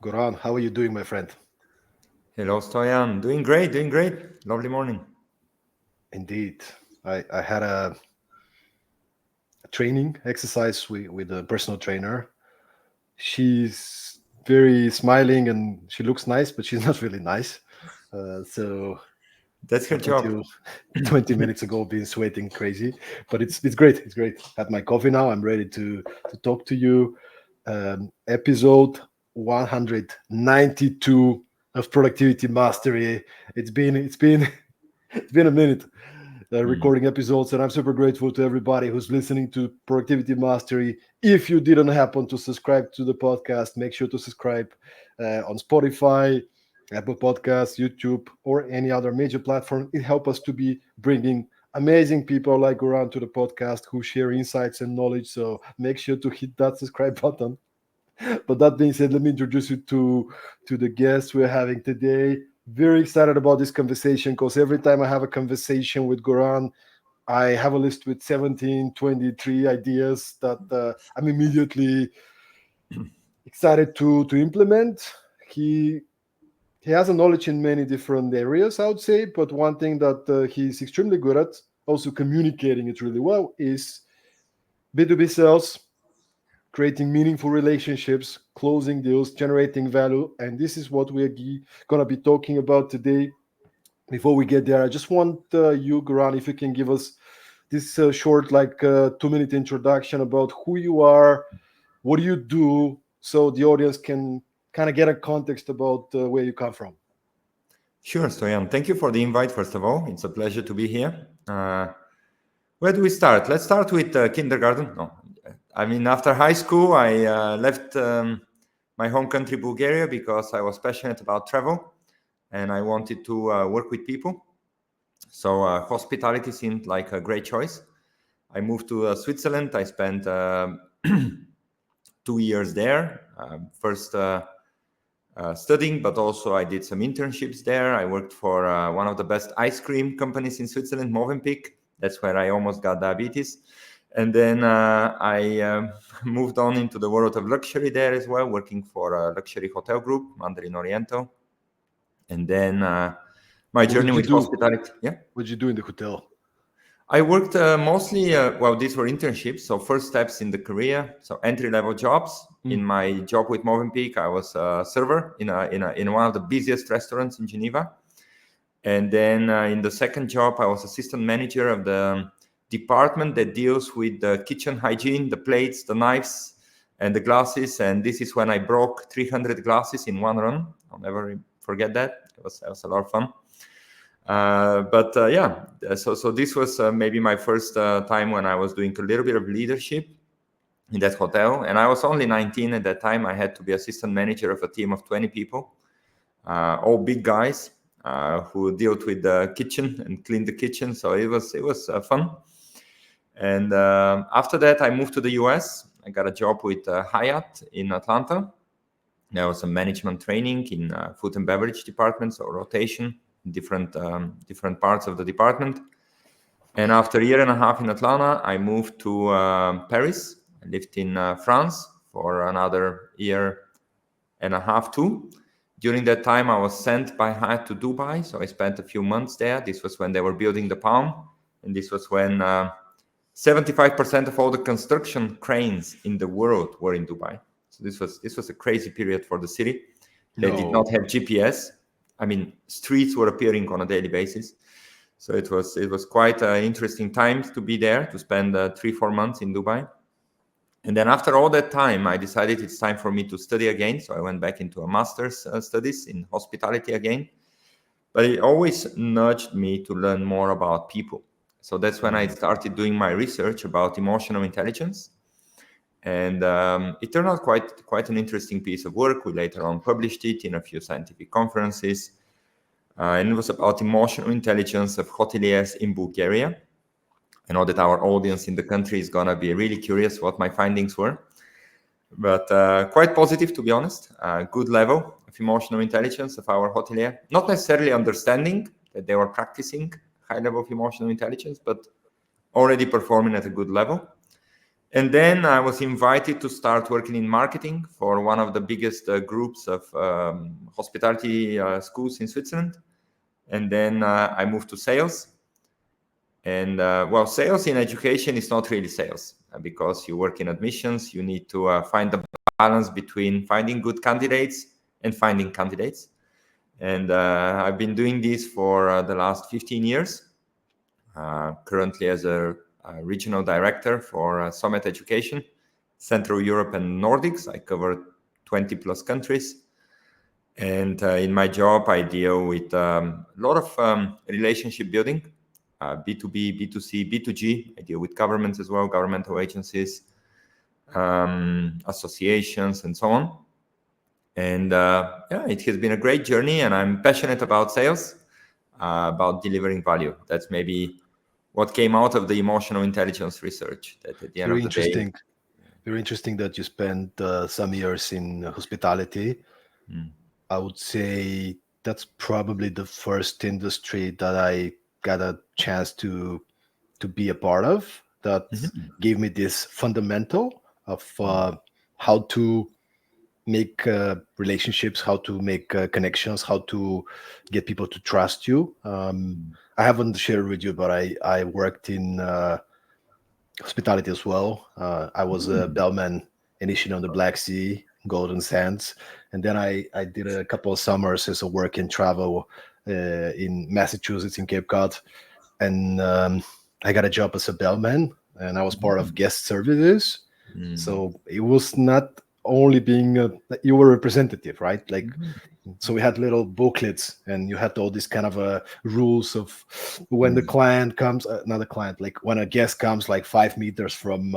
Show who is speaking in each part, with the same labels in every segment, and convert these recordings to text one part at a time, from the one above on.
Speaker 1: Goran, how are you doing, my friend?
Speaker 2: Hello, Stoyan. Doing great, doing great. Lovely morning.
Speaker 1: Indeed. I had a training exercise with a personal trainer. She's very smiling and she looks nice, but she's not really nice. So
Speaker 2: That's her
Speaker 1: up
Speaker 2: job.
Speaker 1: until 20 minutes ago, been sweating crazy, but it's great. It's great. Had my coffee now. I'm ready to talk to you. Episode 192 of Productivity Mastery. It's been it's been a minute
Speaker 2: Mm.
Speaker 1: recording episodes, and I'm super grateful to everybody who's listening to Productivity Mastery. If you didn't happen to subscribe to the podcast, make sure to subscribe on Spotify, Apple Podcasts, YouTube, or any other major platform. It helps us to be bringing amazing people like Goran to the podcast who share insights and knowledge. So make sure to hit that subscribe button. But that being said, let me introduce you to the guests we're having today. Very excited about this conversation because every time I have a conversation with Goran, I have a list with 17, 23 ideas that I'm immediately excited to implement. He he has a knowledge in many different areas, I would say, but one thing that he's extremely good at, also communicating it really well, is B2B sales, creating meaningful relationships, closing deals, generating value. And this is what we're going to be talking about today. Before we get there, I just want you, Goran, if you can give us this short, like 2 minute introduction about who you are, what do you do, so the audience can kind of get a context about where you come from.
Speaker 2: Sure, Stoyan. Thank you for the invite, first of all. It's a pleasure to be here. Where do we start? Let's start with kindergarten. No, I mean, after high school, I left my home country, Bulgaria, because I was passionate about travel and I wanted to work with people. So hospitality seemed like a great choice. I moved to Switzerland. I spent 2 years there. First studying, but also I did some internships there. I worked for one of the best ice cream companies in Switzerland, Movenpick. That's where I almost got diabetes. And then I moved on into the world of luxury there as well, working for a luxury hotel group, Mandarin Oriental. And then my
Speaker 1: What
Speaker 2: journey
Speaker 1: did you
Speaker 2: with
Speaker 1: do?
Speaker 2: hospitality. Yeah.
Speaker 1: What did you do in the hotel?
Speaker 2: I worked mostly, well, these were internships. So first steps in the career, so entry-level jobs.
Speaker 1: Mm.
Speaker 2: In my job with Movenpick, I was a server in one of the busiest restaurants in Geneva. And then in the second job, I was assistant manager of the department that deals with the kitchen hygiene, the plates, the knives, and the glasses. And this is when I broke 300 glasses in one run. I'll never forget that. It was a lot of fun. So this was maybe my first time when I was doing a little bit of leadership in that hotel, and I was only 19 at that time. I had to be assistant manager of a team of 20 people, all big guys who dealt with the kitchen and cleaned the kitchen. So it was fun. And after that, I moved to the US. I got a job with Hyatt in Atlanta. There was some management training in food and beverage departments, or rotation, different parts of the department. And after a year and a half in Atlanta, I moved to Paris. I lived in France for another year and a half too. During that time, I was sent by Hyatt to Dubai, so I spent a few months there. This was when they were building the Palm, and this was when 75% of all the construction cranes in the world were in Dubai. So this was a crazy period for the city. They did
Speaker 1: No.
Speaker 2: not have GPS. I mean, streets were appearing on a daily basis. So it was quite interesting times to be there, to spend 3-4 months in Dubai. And then after all that time, I decided it's time for me to study again. So I went back into a master's studies in hospitality again. But it always nudged me to learn more about people. So that's when I started doing my research about emotional intelligence. And it turned out quite an interesting piece of work. We later on published it in a few scientific conferences. And it was about emotional intelligence of hoteliers in Bulgaria. I know that our audience in the country is going to be really curious what my findings were, but quite positive, to be honest. Good level of emotional intelligence of our hotelier. Not necessarily understanding that they were practicing high level of emotional intelligence, but already performing at a good level. And then I was invited to start working in marketing for one of the biggest groups of hospitality schools in Switzerland. And then I moved to sales. And well, sales in education is not really sales because you work in admissions. You need to find the balance between finding good candidates and finding candidates. And I've been doing this for the last 15 years, currently as a regional director for Sommet Education, Central Europe and Nordics. I cover 20 plus countries. And in my job, I deal with a lot of relationship building, B2B, B2C, B2G. I deal with governments as well, governmental agencies, associations, and so on. And yeah, it has been a great journey, and I'm passionate about sales, about delivering value. That's maybe what came out of the emotional intelligence research, that at the end
Speaker 1: Very
Speaker 2: of the day.
Speaker 1: interesting. Very interesting that you spent some years in hospitality. I would say that's probably the first industry that I got a chance to be a part of that gave me this fundamental of how to make relationships, how to make connections, how to get people to trust you. I haven't shared with you, but I worked in hospitality as well. I was a bellman initially on the Black Sea, Golden Sands, and then I did a couple of summers as a work and travel in Massachusetts, in Cape Cod, and I got a job as a bellman, and I was part of guest services. So it was not only being you were a representative, right? Like, so we had little booklets, and you had all these kind of rules of when the client comes, not a client, like when a guest comes, like 5 meters from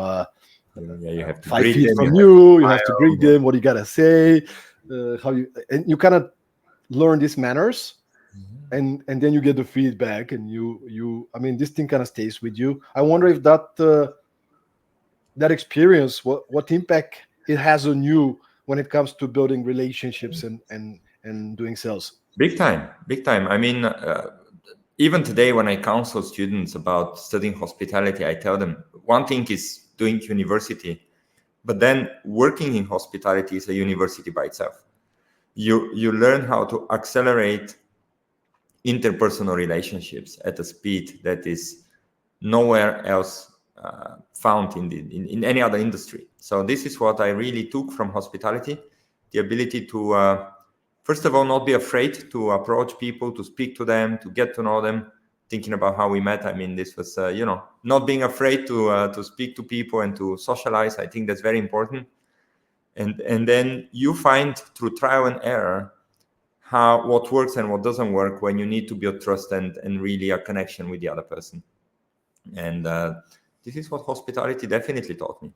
Speaker 2: Yeah, you have to
Speaker 1: 5 feet
Speaker 2: greet them.
Speaker 1: from
Speaker 2: You have
Speaker 1: you have to greet
Speaker 2: to
Speaker 1: them. What you gotta say, how you, and you kind of learn these manners, and then you get the feedback, and you. I mean, this thing kind of stays with you. I wonder if that experience, what impact it has on you when it comes to building relationships and doing sales.
Speaker 2: Big time, big time. I mean, even today when I counsel students about studying hospitality, I tell them one thing is doing university, but then working in hospitality is a university by itself. You learn how to accelerate interpersonal relationships at a speed that is nowhere else found in any other industry. So this is what I really took from hospitality: the ability to first of all not be afraid to approach people, to speak to them, to get to know them. Thinking about how we met, I mean, this was not being afraid to speak to people and to socialize. I think that's very important. And then you find through trial and error what works and what doesn't work when you need to build trust and really a connection with the other person. And this is what hospitality definitely taught me.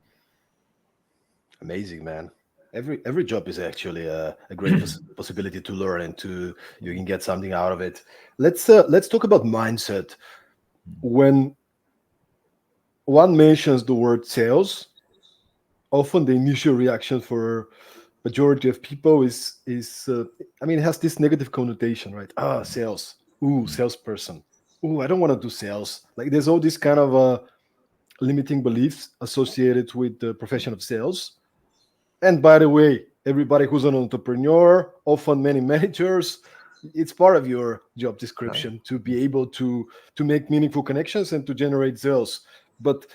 Speaker 1: Amazing, man. Every job is actually a great possibility to learn, and to you can get something out of it. Let's talk about mindset. When one mentions the word sales, often the initial reaction for majority of people is I mean, it has this negative connotation, right? Sales. Ooh, salesperson. Ooh, I don't want to do sales. Like, there's all this kind of limiting beliefs associated with the profession of sales. And by the way, everybody who's an entrepreneur, often many managers, it's part of your job description to be able to make meaningful connections and to generate sales. But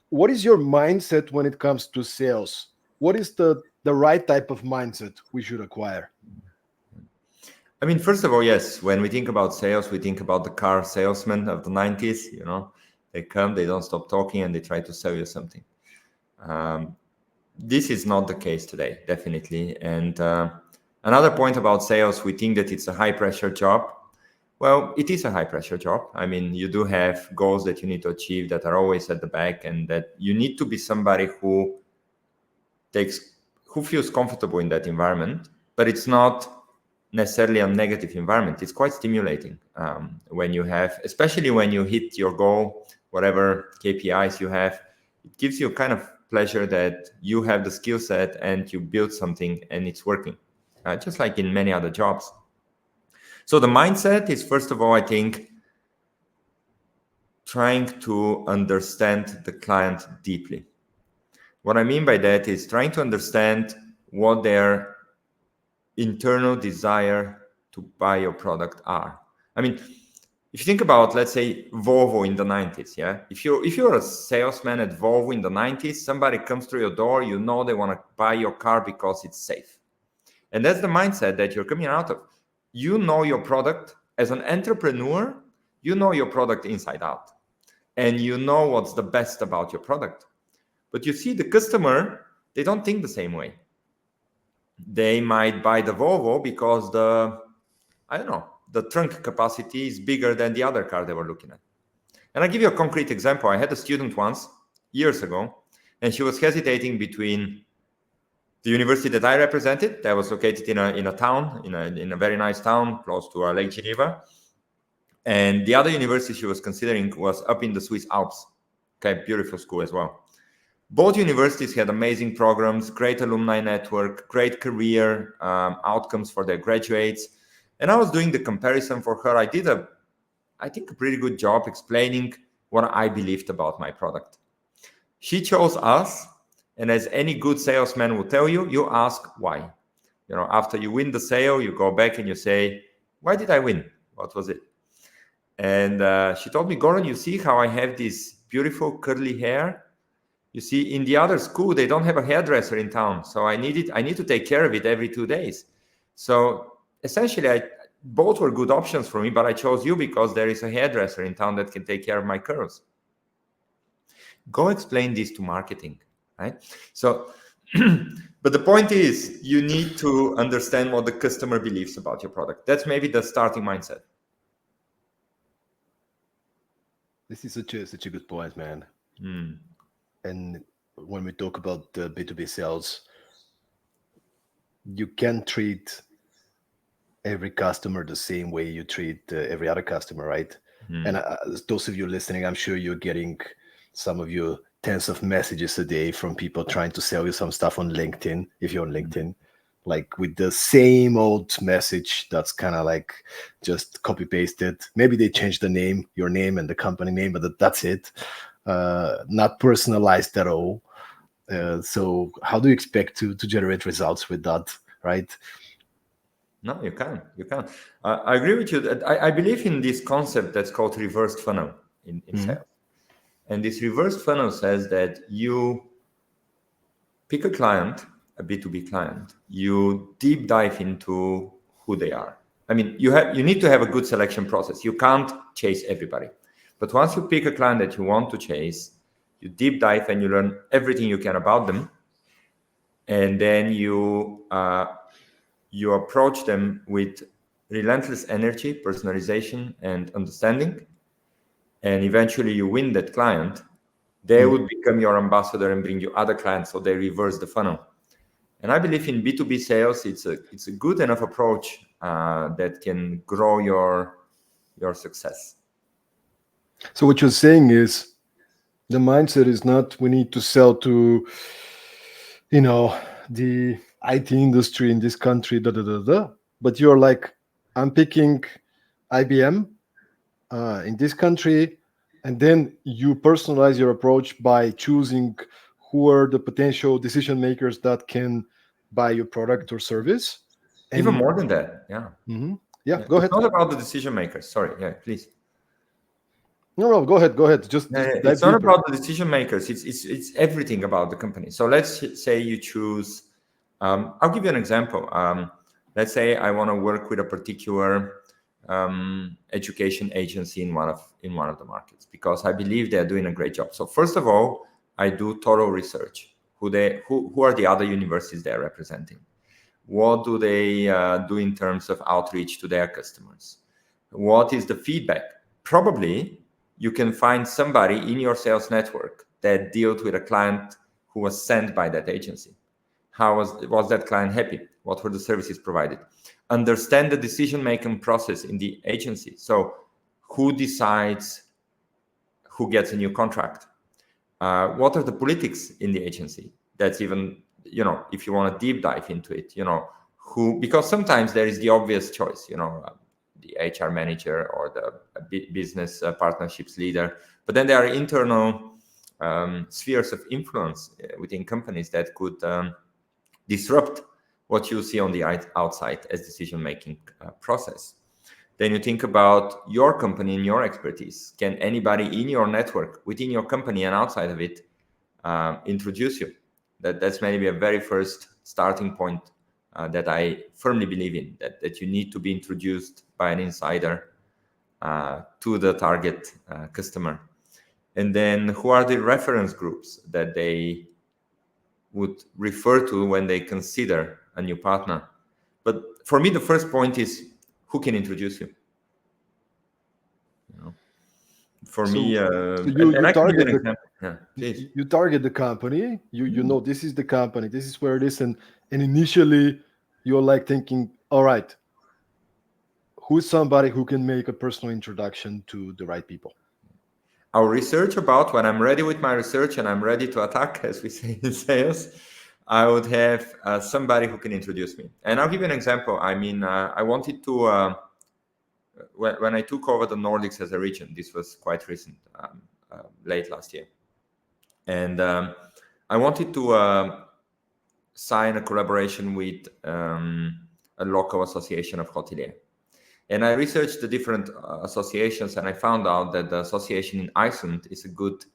Speaker 1: what is your mindset when it comes to sales? What is the right type of mindset we should acquire?
Speaker 2: I mean, first of all, yes, when we think about sales, we think about the car salesman of the 90s. They come, they don't stop talking, and they try to sell you something. This is not the case today, definitely. And another point about sales, we think that it's a high pressure job. Well, it is a high pressure job. I mean, you do have goals that you need to achieve that are always at the back, and that you need to be somebody who feels comfortable in that environment. But it's not necessarily a negative environment. It's quite stimulating when you have, especially when you hit your goal, whatever KPIs you have. It gives you kind of pleasure that you have the skill set and you build something and it's working, just like in many other jobs. So the mindset is, first of all, I think, trying to understand the client deeply. What I mean by that is trying to understand what their internal desire to buy your product are. I mean, if you think about, let's say, Volvo in the 90s, yeah? If you're a salesman at Volvo in the 90s, somebody comes through your door, you know they want to buy your car because it's safe. And that's the mindset that you're coming out of. You know your product. As an entrepreneur, you know your product inside out. And you know what's the best about your product. But you see, the customer, they don't think the same way. They might buy the Volvo because the trunk capacity is bigger than the other car they were looking at. And I'll give you a concrete example. I had a student once, years ago, and she was hesitating between the university that I represented, that was located in a town, in a very nice town close to Lake Geneva. And the other university she was considering was up in the Swiss Alps. Okay, beautiful school as well. Both universities had amazing programs, great alumni network, great career outcomes for their graduates. And I was doing the comparison for her. I did I think a pretty good job explaining what I believed about my product. She chose us, and as any good salesman will tell you, you ask why. After you win the sale, you go back and you say, why did I win? What was it? And she told me, Goran, you see how I have this beautiful curly hair? You see, in the other school, they don't have a hairdresser in town. So I need to take care of it every 2 days. So essentially, both were good options for me, but I chose you because there is a hairdresser in town that can take care of my curls. Go explain this to marketing, right? So, but the point is, you need to understand what the customer believes about your product. That's maybe the starting mindset.
Speaker 1: This is such a good point, man. And when we talk about B2B sales, you can't treat every customer the same way you treat every other customer, right? And those of you listening, I'm sure you're getting some of you tens of messages a day from people trying to sell you some stuff on LinkedIn, if you're on LinkedIn, like with the same old message that's kind of like just copy pasted. Maybe they changed the name, your name and the company name, but that's it. Not personalized at all. So how do you expect to generate results with that, right?
Speaker 2: No, you can't. I agree with you. I believe in this concept that's called reversed funnel in sales. And this reversed funnel says that you pick a client, a B2B client, you deep dive into who they are. I mean, you need to have a good selection process. You can't chase everybody. But once you pick a client that you want to chase, you deep dive and you learn everything you can about them. And then you approach them with relentless energy, personalization, and understanding. And eventually you win that client. They would become your ambassador and bring you other clients. So they reverse the funnel. And I believe in B2B sales, it's a good enough approach that can grow your success.
Speaker 1: So what you're saying is the mindset is not we need to sell to, the IT industry in this country, but you're like, I'm picking IBM in this country, and then you personalize your approach by choosing who are the potential decision makers that can buy your product or service. And
Speaker 2: even more than that, yeah.
Speaker 1: Yeah, go ahead.
Speaker 2: It's not about the decision makers. Sorry, yeah, please.
Speaker 1: No, go ahead. Just
Speaker 2: it's not about the decision makers. It's everything about the company. So let's say you choose. I'll give you an example. Let's say I want to work with a particular education agency in one of the markets because I believe they're doing a great job. So first of all, I do thorough research. Who are the other universities they're representing? What do they do in terms of outreach to their customers? What is the feedback? Probably you can find somebody in your sales network that dealt with a client who was sent by that agency. How was that client happy? What were the services provided? Understand the decision-making process in the agency. So who decides who gets a new contract? What are the politics in the agency? That's even, if you want to deep dive into it, because sometimes there is the obvious choice, the HR manager or the business partnerships leader, but then there are internal spheres of influence within companies that could disrupt what you see on the outside as decision-making process. Then you think about your company and your expertise. Can anybody in your network, within your company and outside of it, introduce you? That's maybe a very first starting point that I firmly believe in, that you need to be introduced by an insider to the target customer. And then who are the reference groups that they would refer to when they consider a new partner? But for me, the first point is who can introduce you. For me, and I can give an example. Yeah, please.
Speaker 1: You target the company. You know this is the company. This is where it is, and initially you're like thinking, all right, who's somebody who can make a personal introduction to the right people?
Speaker 2: Our research about when I'm ready with my research and I'm ready to attack, as we say in sales, I would have somebody who can introduce me. And I'll give you an example. I mean, I wanted to, when I took over the Nordics as a region, this was quite recent, late last year. And I wanted to sign a collaboration with a local association of hoteliers. And I researched the different associations, and I found out that the association in Iceland is a good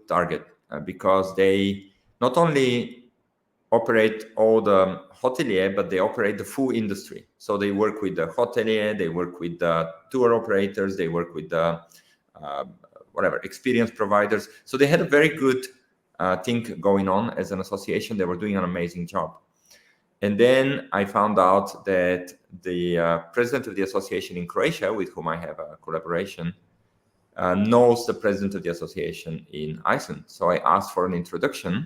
Speaker 2: target because they not only operate all the hotelier, but they operate the full industry. So they work with the hotelier, they work with the tour operators, they work with the experience providers. So they had a very good thing going on as an association. They were doing an amazing job. And then I found out that the president of the association in Croatia, with whom I have a collaboration, knows the president of the association in Iceland. So I asked for an introduction,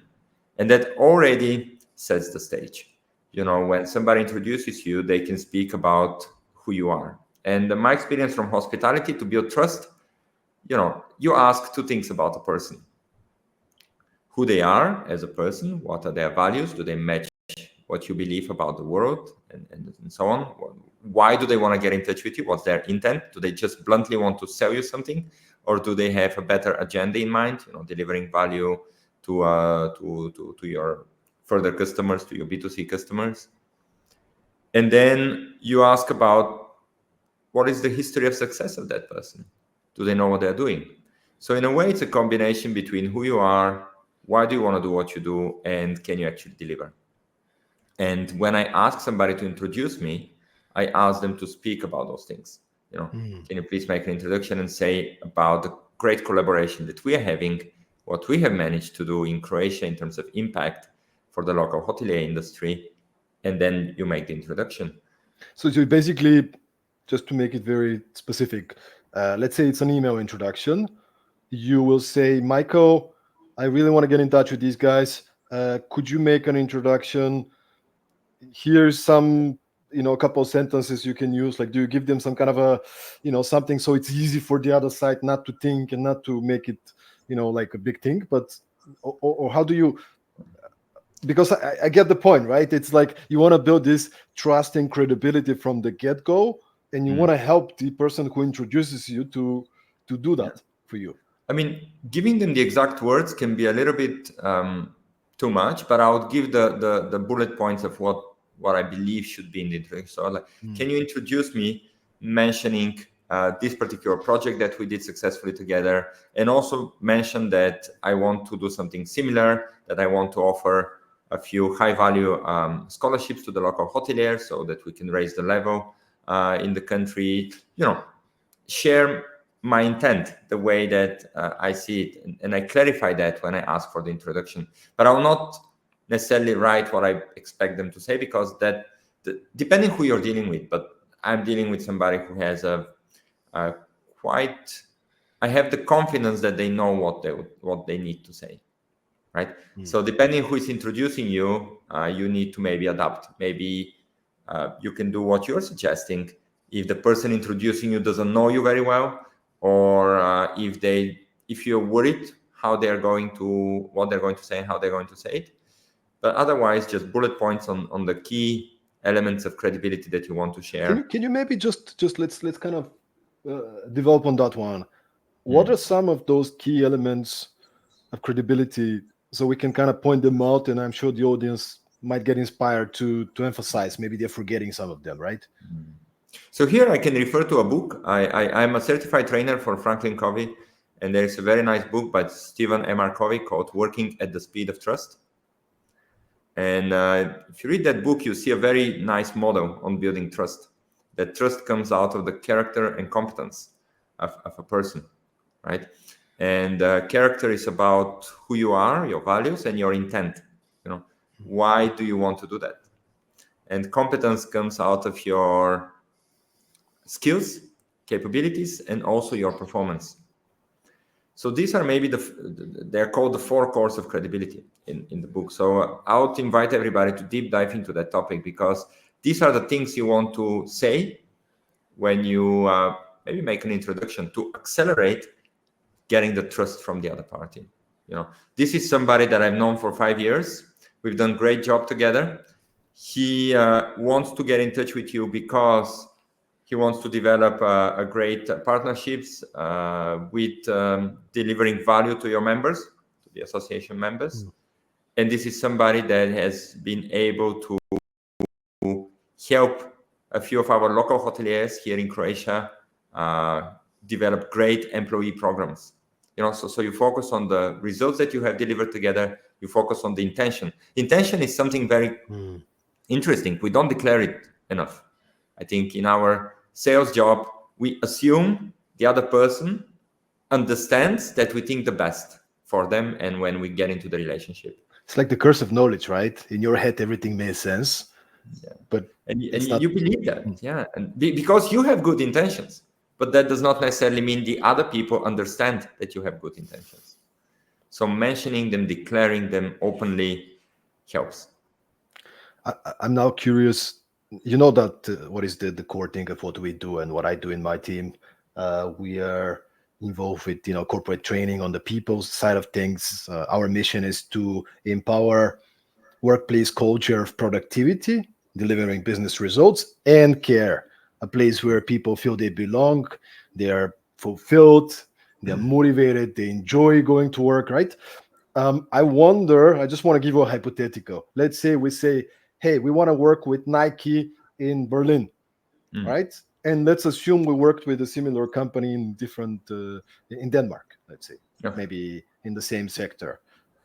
Speaker 2: and that already sets the stage. You know, when somebody introduces you, they can speak about who you are. And my experience from hospitality, to build trust, you know, you ask two things about a person: who they are as a person, what are their values, do they match what you believe about the world, and so on. Why do they want to get in touch with you? What's their intent? Do they just bluntly want to sell you something, or do they have a better agenda in mind? You know, delivering value to your further customers, to your B2C customers. And then you ask about what is the history of success of that person? Do they know what they're doing? So in a way, it's a combination between who you are, why do you want to do what you do, and can you actually deliver? And when I ask somebody to introduce me, I ask them to speak about those things. You know, can you please make an introduction and say about the great collaboration that we are having, what we have managed to do in Croatia in terms of impact for the local hotelier industry, and then you make the introduction.
Speaker 1: So you basically, just to make it very specific, let's say it's an email introduction. You will say, Michael, I really want to get in touch with these guys. Could you make an introduction? Here's some, you know, a couple of sentences you can use. Like, do you give them some kind of a, you know, something so it's easy for the other side not to think and not to make it, you know, like a big thing? But or how do you? Because I get the point, right? It's like you want to build this trust and credibility from the get-go, and you want to help the person who introduces you to do that for you.
Speaker 2: I mean, giving them the exact words can be a little bit too much, but I would give the bullet points of what I believe should be in the introduction. So, like, can you introduce me, mentioning this particular project that we did successfully together, and also mention that I want to do something similar, that I want to offer a few high-value scholarships to the local hoteliers so that we can raise the level in the country. You know, share my intent, the way that I see it, and I clarify that when I ask for the introduction. But I will not necessarily write what I expect them to say, because depending who you're dealing with. But I'm dealing with somebody who has I have the confidence that they know what they need to say, right? So depending who is introducing you, you need to maybe adapt. Maybe you can do what you're suggesting if the person introducing you doesn't know you very well, or if you're worried what they're going to say and how they're going to say it. But otherwise, just bullet points on the key elements of credibility that you want to share.
Speaker 1: Can you maybe just let's kind of develop on that one. What are some of those key elements of credibility so we can kind of point them out, and I'm sure the audience might get inspired to emphasize? Maybe they're forgetting some of them, right?
Speaker 2: So here I can refer to a book. I'm a certified trainer for Franklin Covey, and there is a very nice book by Stephen M.R. Covey called Working at the Speed of Trust. And if you read that book, you see a very nice model on building trust. That trust comes out of the character and competence of a person, right? And character is about who you are, your values, and your intent. Why do you want to do that? And competence comes out of your skills, capabilities, and also your performance. So these are maybe they're called the 4 cores of credibility in the book. So I would invite everybody to deep dive into that topic, because these are the things you want to say when you maybe make an introduction to accelerate getting the trust from the other party. This is somebody that I've known for 5 years. We've done a great job together. He wants to get in touch with you because he wants to develop a great partnerships with delivering value to your members, to the association members. And this is somebody that has been able to help a few of our local hoteliers here in Croatia develop great employee programs. So you focus on the results that you have delivered together. You focus on the intention. Intention is something very interesting. We don't declare it enough. I think in our sales job, we assume the other person understands that we think the best for them, and when we get into the relationship.
Speaker 1: It's like the curse of knowledge, right? In your head, everything makes sense.
Speaker 2: Yeah.
Speaker 1: But
Speaker 2: you believe that, yeah, and because you have good intentions, but that does not necessarily mean the other people understand that you have good intentions. So mentioning them, declaring them openly helps.
Speaker 1: I'm now curious. You know that what is the core thing of what we do and what I do in my team? We are involved with corporate training on the people's side of things. Our mission is to empower workplace culture of productivity, delivering business results, and care. A place where people feel they belong, they are fulfilled, they are motivated, they enjoy going to work, right? I wonder, I just want to give you a hypothetical. Let's say we say, hey, we want to work with Nike in Berlin, right? And let's assume we worked with a similar company in in Denmark, let's say, maybe in the same sector.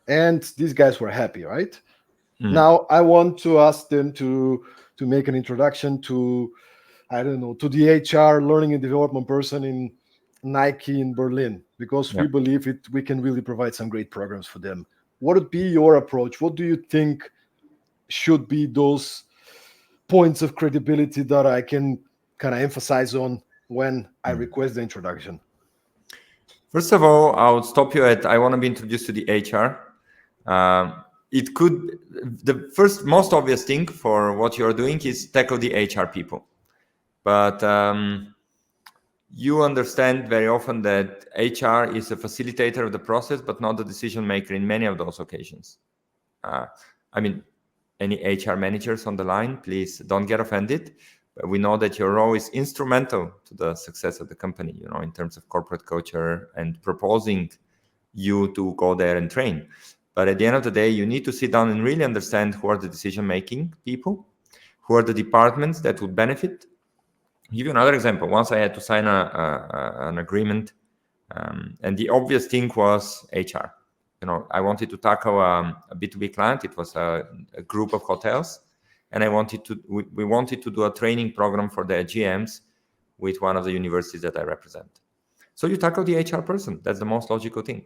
Speaker 1: And these guys were happy, right? Now I want to ask them to make an introduction to, I don't know, to the HR learning and development person in Nike in Berlin, because we believe we can really provide some great programs for them. What would be your approach? What do you think should be those points of credibility that I can kind of emphasize on when I request the introduction?
Speaker 2: First of all, I would stop you at, I want to be introduced to the HR. The first most obvious thing for what you're doing is tackle the HR people. But you understand very often that HR is a facilitator of the process, but not the decision maker in many of those occasions. Any HR managers on the line, please don't get offended. But we know that you're always instrumental to the success of the company, in terms of corporate culture and proposing you to go there and train. But at the end of the day, you need to sit down and really understand who are the decision-making people, who are the departments that would benefit. I'll give you another example. Once I had to sign an agreement, and the obvious thing was HR. I wanted to tackle a B2B client. It was a group of hotels, and we wanted to do a training program for their GMs with one of the universities that I represent. So you tackle the HR person. That's the most logical thing.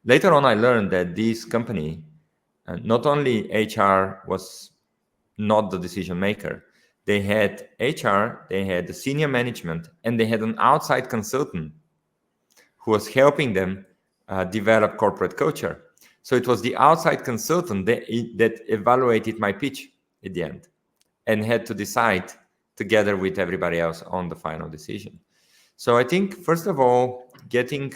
Speaker 2: Later on, I learned that this company, not only HR was not the decision maker, they had HR, they had the senior management, and they had an outside consultant who was helping them develop corporate culture. So it was the outside consultant that evaluated my pitch at the end and had to decide together with everybody else on the final decision. So I think, first of all, getting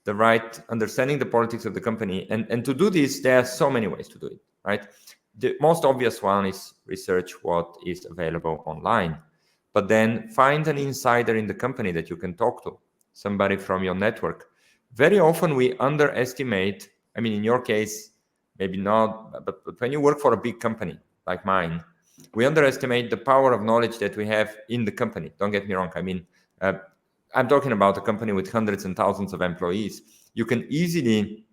Speaker 2: the right, understanding the politics of the company. And to do this, there are so many ways to do it, right? The most obvious one is research what is available online, but then find an insider in the company that you can talk to. somebody from your network. Very often we underestimate, I mean, in your case, maybe not, but when you work for a big company like mine, we underestimate the power of knowledge that we have in the company. Don't get me wrong. I mean, I'm talking about a company with hundreds and thousands of employees. You can easily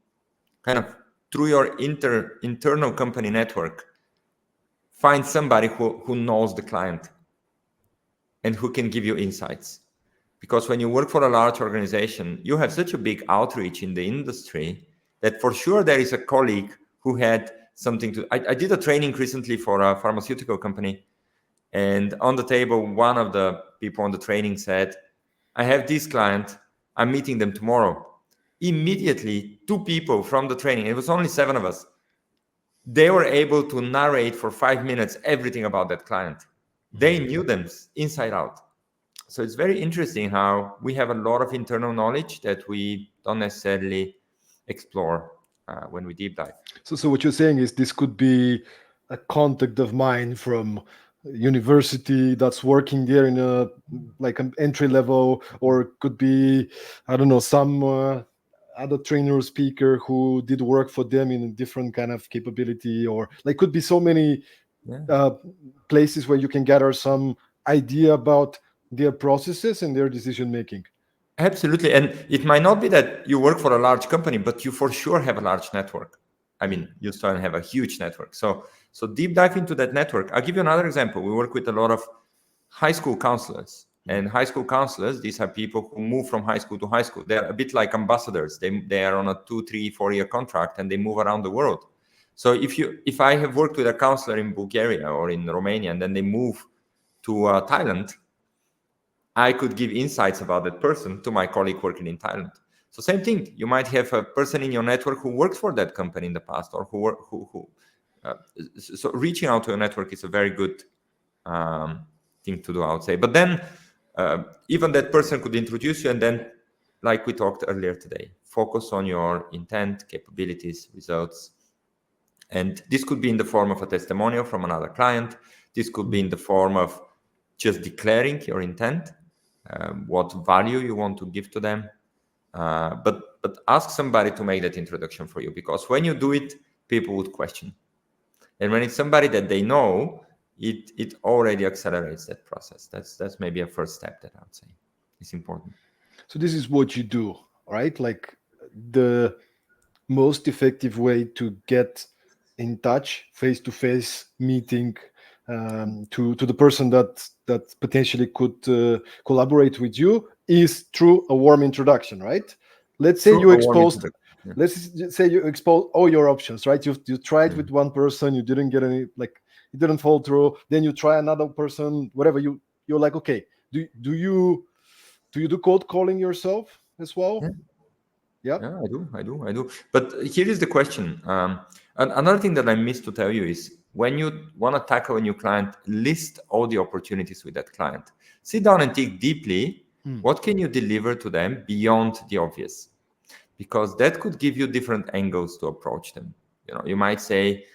Speaker 2: kind of through your internal company network, find somebody who knows the client and who can give you insights. Because when you work for a large organization, you have such a big outreach in the industry that for sure there is a colleague who had something to. I did a training recently for a pharmaceutical company, and on the table, one of the people on the training said, I have this client, I'm meeting them tomorrow. Immediately, two people from the training, it was only 7 of us, they were able to narrate for 5 minutes everything about that client. They knew them inside out. So it's very interesting how we have a lot of internal knowledge that we don't necessarily explore when we deep dive.
Speaker 1: So what you're saying is this could be a contact of mine from university that's working there in a like an entry level, or it could be, I don't know, some other trainer or speaker who did work for them in a different kind of capability, or like could be so many
Speaker 2: Yeah.
Speaker 1: uh, places where you can gather some idea about their processes and their decision making.
Speaker 2: Absolutely. And it might not be that you work for a large company, but you for sure have a large network. I mean, you still have a huge network. So deep dive into that network. I'll give you another example. We work with a lot of high school counselors. And high school counselors, these are people who move from high school to high school. They're a bit like ambassadors. They are on a 2, 3, 4 year contract and they move around the world. So if I have worked with a counselor in Bulgaria or in Romania and then they move to Thailand, I could give insights about that person to my colleague working in Thailand. So same thing, you might have a person in your network who worked for that company in the past, or so reaching out to your network is a very good thing to do, I would say. But then even that person could introduce you, and then, like we talked earlier today, focus on your intent, capabilities, results. And this could be in the form of a testimonial from another client. This could be in the form of just declaring your intent, what value you want to give to them. But ask somebody to make that introduction for you, because when you do it, people would question. And when it's somebody that they know, it already accelerates that process. That's maybe a first step that I would say is important.
Speaker 1: So this is what you do, right? Like the most effective way to get in touch, face to face meeting, to the person that potentially could collaborate with you is through a warm introduction, right? Let's say
Speaker 2: Through
Speaker 1: you
Speaker 2: a warm
Speaker 1: exposed.
Speaker 2: introduction. Yeah.
Speaker 1: Let's say you expose all your options, right? You tried
Speaker 2: Mm.
Speaker 1: with one person, you didn't get any, like it didn't fall through. Then you try another person, whatever. You're like, okay, do you do cold calling yourself as well?
Speaker 2: Yeah.
Speaker 1: Yeah.
Speaker 2: Yeah, I do. But here is the question. Another thing that I missed to tell you is when you want to tackle a new client, list all the opportunities with that client. Sit down and think deeply. What can you deliver to them beyond the obvious? Because that could give you different angles to approach them. You might say,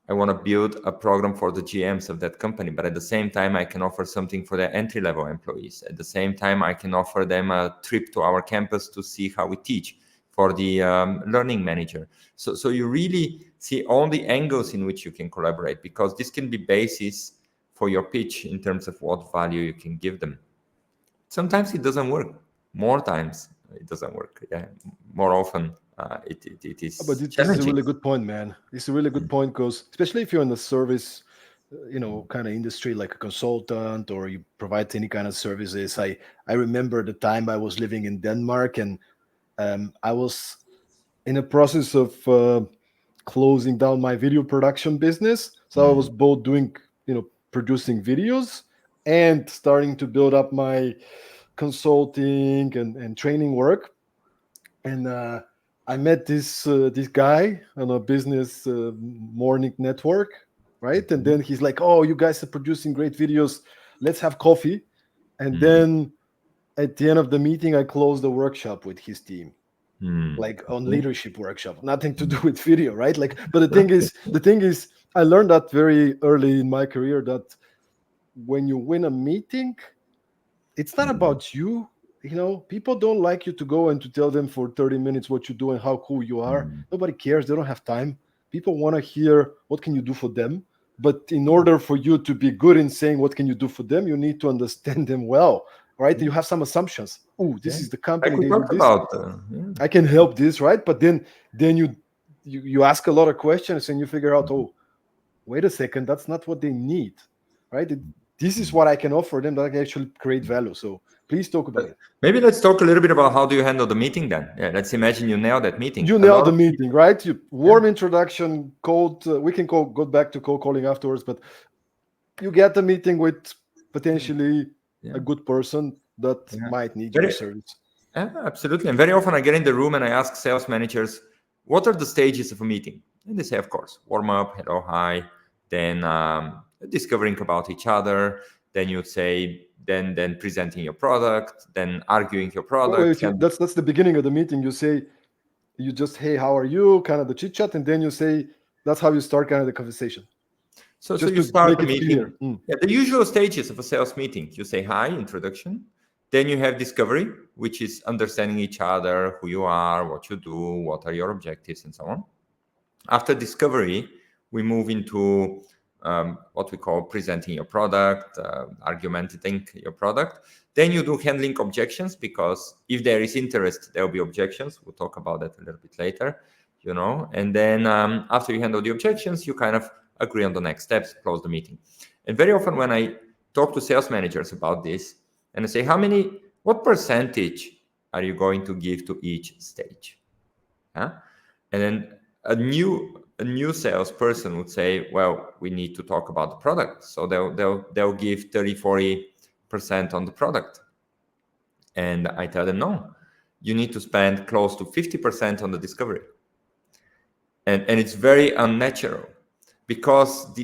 Speaker 2: I want to build a program for the GMs of that company, but at the same time, I can offer something for their entry level employees. At the same time, I can offer them a trip to our campus to see how we teach for the learning manager. So you really see all the angles in which you can collaborate, because this can be basis for your pitch in terms of what value you can give them. Sometimes it doesn't work. More times it doesn't work. Yeah. More often it
Speaker 1: But
Speaker 2: is
Speaker 1: this is a
Speaker 2: challenging.
Speaker 1: really good point, man. This is a really good point because especially if you're in the service, kind of industry, like a consultant, or you provide any kind of services. I remember the time I was living in Denmark, and I was in a process of closing down my video production business. So I was both doing, producing videos and starting to build up my consulting and training work. And I met this guy on a business morning network, right? And then he's like, "Oh, you guys are producing great videos. Let's have coffee." And then at the end of the meeting, I closed the workshop with his team, like on
Speaker 2: Okay.
Speaker 1: leadership workshop, nothing to do with video, right? Like, but the thing is, I learned that very early in my career that when you win a meeting, it's not about you. People don't like you to go and to tell them for 30 minutes what you do and how cool you are.
Speaker 2: Mm.
Speaker 1: Nobody cares. They don't have time. People want to hear what can you do for them. But in order for you to be good in saying what can you do for them, you need to understand them well, right?
Speaker 2: Yeah.
Speaker 1: You have some assumptions. Oh,
Speaker 2: Yeah.
Speaker 1: this is the
Speaker 2: Like
Speaker 1: company,
Speaker 2: we
Speaker 1: they do
Speaker 2: talked
Speaker 1: this.
Speaker 2: about, yeah.
Speaker 1: I can help this, right? But then you ask a lot of questions and you figure out, oh, wait a second, that's not what they need, right? This is what I can offer them that can actually create value. So please talk about it.
Speaker 2: Maybe let's talk a little bit about how do you handle the meeting then. Yeah, let's imagine you nail that meeting.
Speaker 1: You
Speaker 2: A
Speaker 1: nailed
Speaker 2: lot
Speaker 1: the
Speaker 2: of
Speaker 1: meeting, right? You
Speaker 2: yeah,
Speaker 1: warm introduction, cold. We can go back to cold calling afterwards, but you get the meeting with potentially a
Speaker 2: yeah,
Speaker 1: good person that
Speaker 2: yeah.
Speaker 1: might need your
Speaker 2: Very,
Speaker 1: service.
Speaker 2: yeah, absolutely. And very often I get in the room and I ask sales managers, what are the stages of a meeting? And they say, of course, warm up, hello, hi, then discovering about each other. Then you'd say, then presenting your product, then arguing your product.
Speaker 1: That's the beginning of the meeting. You say you just, hey, how are you? Kind of the chit chat, and then you say that's how you start kind of the conversation,
Speaker 2: So
Speaker 1: just
Speaker 2: you
Speaker 1: to
Speaker 2: start
Speaker 1: make
Speaker 2: the
Speaker 1: it
Speaker 2: meeting.
Speaker 1: clear.
Speaker 2: Yeah, the usual stages of a sales meeting. You say hi, introduction. Then you have discovery, which is understanding each other, who you are, what you do, what are your objectives, and so on. After discovery, we move into what we call presenting your product, argumenting your product. Then you do handling objections, because if there is interest, there will be objections. We'll talk about that a little bit later, And then after you handle the objections, you kind of agree on the next steps, close the meeting. And very often when I talk to sales managers about this, and I say, what percentage are you going to give to each stage? Huh? And then a new salesperson would say, well, we need to talk about the product. So they'll give 30-40% on the product. And I tell them, no, you need to spend close to 50% on the discovery. And it's very unnatural, because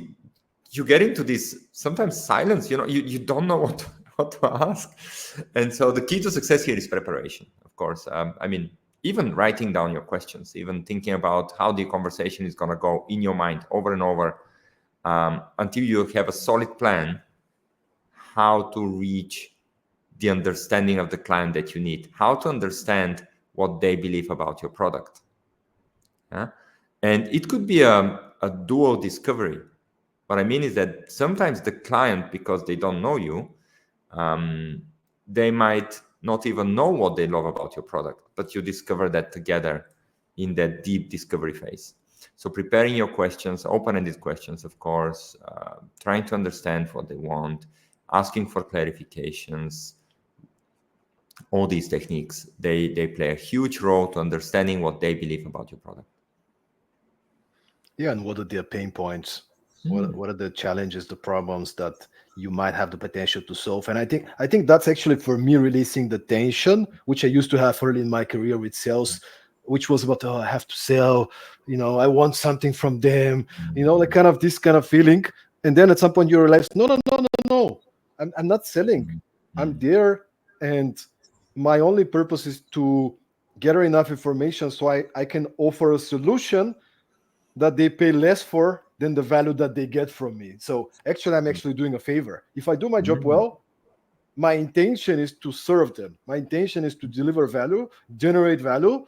Speaker 2: you get into this sometimes silence, you don't know what to ask. And so the key to success here is preparation, of course. Even writing down your questions, even thinking about how the conversation is going to go in your mind over and over, until you have a solid plan how to reach the understanding of the client that you need, how to understand what they believe about your product. Yeah? And it could be a dual discovery. What I mean is that sometimes the client, because they don't know you, they might not even know what they love about your product, but you discover that together in that deep discovery phase. So preparing your questions, open-ended questions, of course, trying to understand what they want, asking for clarifications, all these techniques, they play a huge role to understanding what they believe about your product.
Speaker 1: Yeah, and what are their pain points? What are the challenges, the problems that you might have the potential to solve? And I think that's actually for me releasing the tension, which I used to have early in my career with sales, which was about, oh, I have to sell, I want something from them, like kind of this kind of feeling. And then at some point you realize, no, no, no, no, no, I'm not selling. I'm there, and my only purpose is to gather enough information so I can offer a solution that they pay less for than the value that they get from me. So actually, I'm actually doing a favor. If I do my job well, my intention is to serve them. My intention is to deliver value, generate value.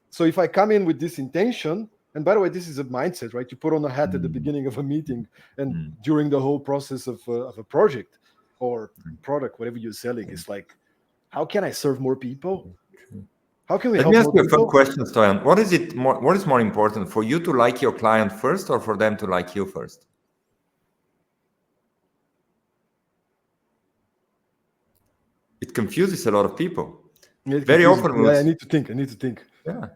Speaker 1: So if I come in with this intention, and by the way, this is a mindset, right? You put on a hat at the beginning of a meeting and during the whole process of a project or product, whatever you're selling. It's like, how can I serve more people? How can we
Speaker 2: Let me
Speaker 1: help
Speaker 2: ask
Speaker 1: more
Speaker 2: you a fun
Speaker 1: people?
Speaker 2: question, Stoyan. What is more important, for you to like your client first, or for them to like you first? It confuses a lot of people.
Speaker 1: It
Speaker 2: Very
Speaker 1: confuses
Speaker 2: often
Speaker 1: me.
Speaker 2: we'll,
Speaker 1: I need to think. I need to think.
Speaker 2: yeah.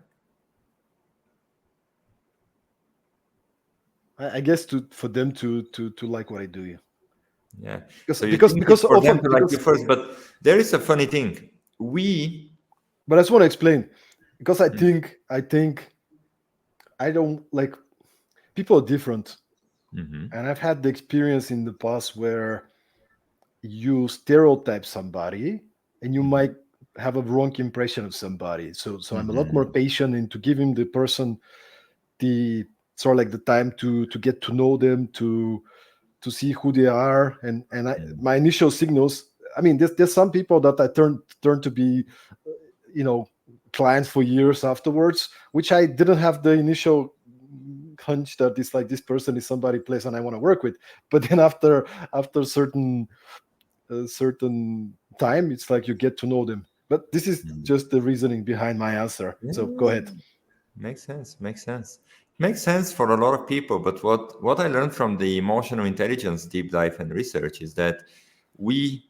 Speaker 1: I guess for them to like what I do. Yeah.
Speaker 2: Yeah.
Speaker 1: Because
Speaker 2: So you
Speaker 1: because
Speaker 2: think it's
Speaker 1: because
Speaker 2: for them
Speaker 1: often
Speaker 2: to like you
Speaker 1: because
Speaker 2: first, but there is a funny thing. We
Speaker 1: but I just want to explain, because I think I don't like, people are different, and I've had the experience in the past where you stereotype somebody and you might have a wrong impression of somebody. So I'm a lot more patient into giving the person the sort of like the time to get to know them, to see who they are, and my initial signals, I mean, there's some people that I turn to be, you know, clients for years afterwards, which I didn't have the initial hunch that this like this person is somebody place and I want to work with. But then after certain time, it's like you get to know them. But this is
Speaker 2: Mm.
Speaker 1: just the reasoning behind my answer. So go
Speaker 2: Yeah,
Speaker 1: ahead.
Speaker 2: makes sense. Makes sense. Makes sense for a lot of people. But what I learned from the emotional intelligence deep dive and research is that we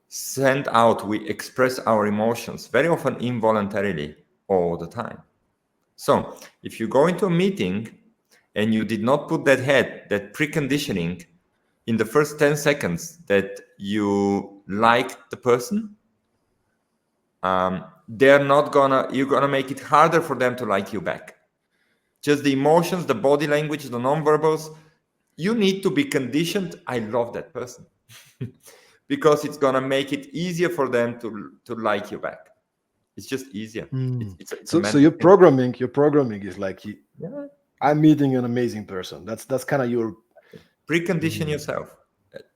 Speaker 2: send out, we express our emotions very often involuntarily all the time. So if you go into a meeting and you did not put that preconditioning in the first 10 seconds that you like the person, you're gonna make it harder for them to like you back. Just the emotions, the body language, the nonverbals, you need to be conditioned. I love that person because it's gonna make it easier for them to like you back. It's just easier.
Speaker 1: Hmm.
Speaker 2: It's a
Speaker 1: So
Speaker 2: mental thing.
Speaker 1: your programming is like
Speaker 2: Yeah.
Speaker 1: I'm meeting an amazing person. That's kind of your.
Speaker 2: Precondition
Speaker 1: Hmm.
Speaker 2: yourself.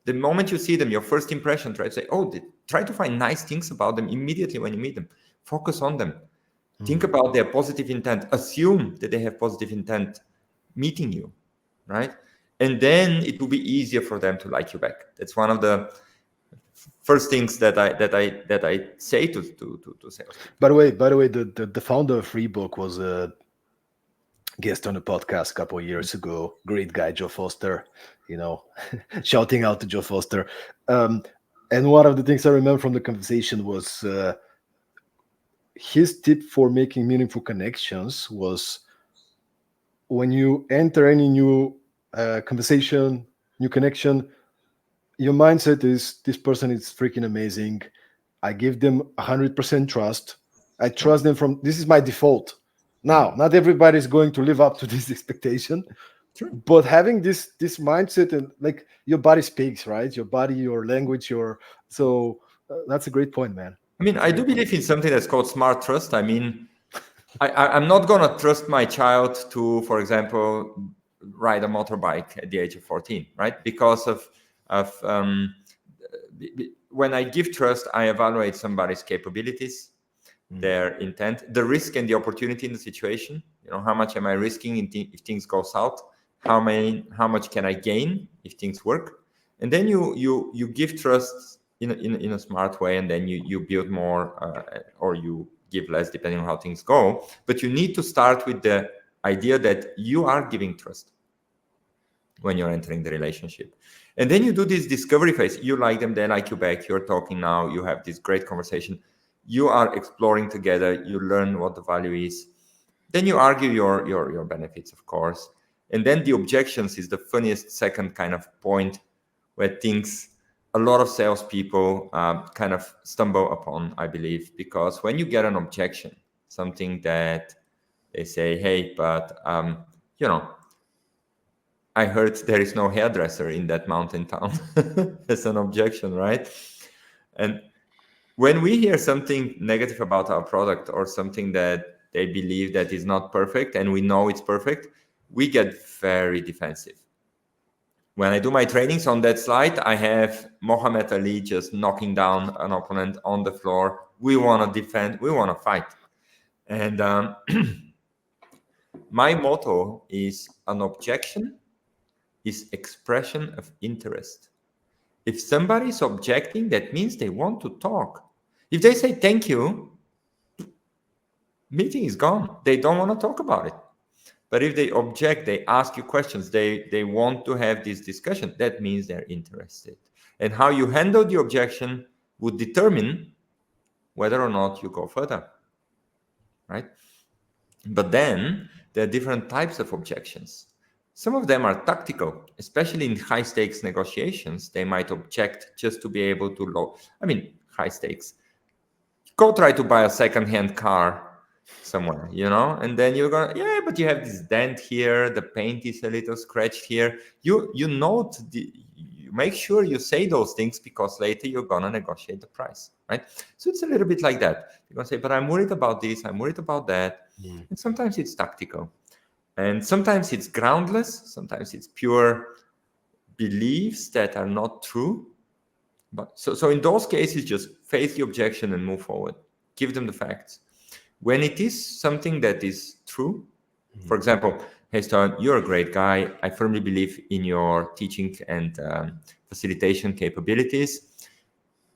Speaker 2: The moment you see them, your first impression, try to say, oh, try to find nice things about them immediately when you meet them. Focus on them. Think
Speaker 1: Hmm.
Speaker 2: about their positive intent. Assume that they have positive intent meeting you, right? And then it will be easier for them to like you back. That's one of the first things that I say to salespeople.
Speaker 1: By the way, the founder of Reebok was a guest on the podcast a couple of years ago. Great guy, Joe Foster. You know, shouting out to Joe Foster. Um, and one of the things I remember from the conversation was his tip for making meaningful connections was when you enter any new conversation, new connection, your mindset is this person is freaking amazing. I give them 100% trust. I
Speaker 2: Yeah,
Speaker 1: trust them from this is my default. Now,
Speaker 2: mm,
Speaker 1: not everybody is going to live up to this expectation,
Speaker 2: true.
Speaker 1: but having this mindset and like your body speaks, right? Your body, your language, your so that's a great point, man.
Speaker 2: I mean,
Speaker 1: That's a
Speaker 2: I do
Speaker 1: great point.
Speaker 2: believe in something that's called smart trust. I mean, I'm not gonna trust my child to, for example, ride a motorbike at the age of 14, right? Because when I give trust, I evaluate somebody's capabilities,
Speaker 1: Mm.
Speaker 2: their intent, the risk and the opportunity in the situation. You know, how much am I risking if things go south? How much can I gain if things work? And then you give trust in a smart way, and then you build more, or you give less depending on how things go. But you need to start with the idea that you are giving trust when you're entering the relationship. And then you do this discovery phase. You like them, they like you back. You're talking now. You have this great conversation. You are exploring together. You learn what the value is. Then you argue your benefits, of course. And then the objections is the funniest second kind of point where things a lot of salespeople kind of stumble upon, I believe, because when you get an objection, something that they say, hey, but you know, I heard there is no hairdresser in that mountain town. That's an objection, right? And when we hear something negative about our product or something that they believe that is not perfect and we know it's perfect, we get very defensive. When I do my trainings on that slide, I have Mohammed Ali just knocking down an opponent on the floor. We want to defend, we want to fight. And my motto is an objection is expression of interest. If somebody is objecting, that means they want to talk. If they say thank you, meeting is gone. They don't want to talk about it. But if they object, they ask you questions, they want to have this discussion, that means they're interested. And how you handle the objection would determine whether or not you go further, right? But then there are different types of objections. Some of them are tactical, especially in high stakes negotiations. They might object just to be able to high stakes. Go try to buy a second-hand car somewhere, and then you're gonna, yeah, but you have this dent here, the paint is a little scratched here. You make sure you say those things because later you're gonna negotiate the price, right? So it's a little bit like that. You're gonna say, but I'm worried about this, I'm worried about that.
Speaker 1: Mm.
Speaker 2: And sometimes it's tactical. And sometimes it's groundless, sometimes it's pure beliefs that are not true. But so in those cases, just face the objection and move forward. Give them the facts. When it is something that is true, for example, hey Stan, you're a great guy. I firmly believe in your teaching and facilitation capabilities,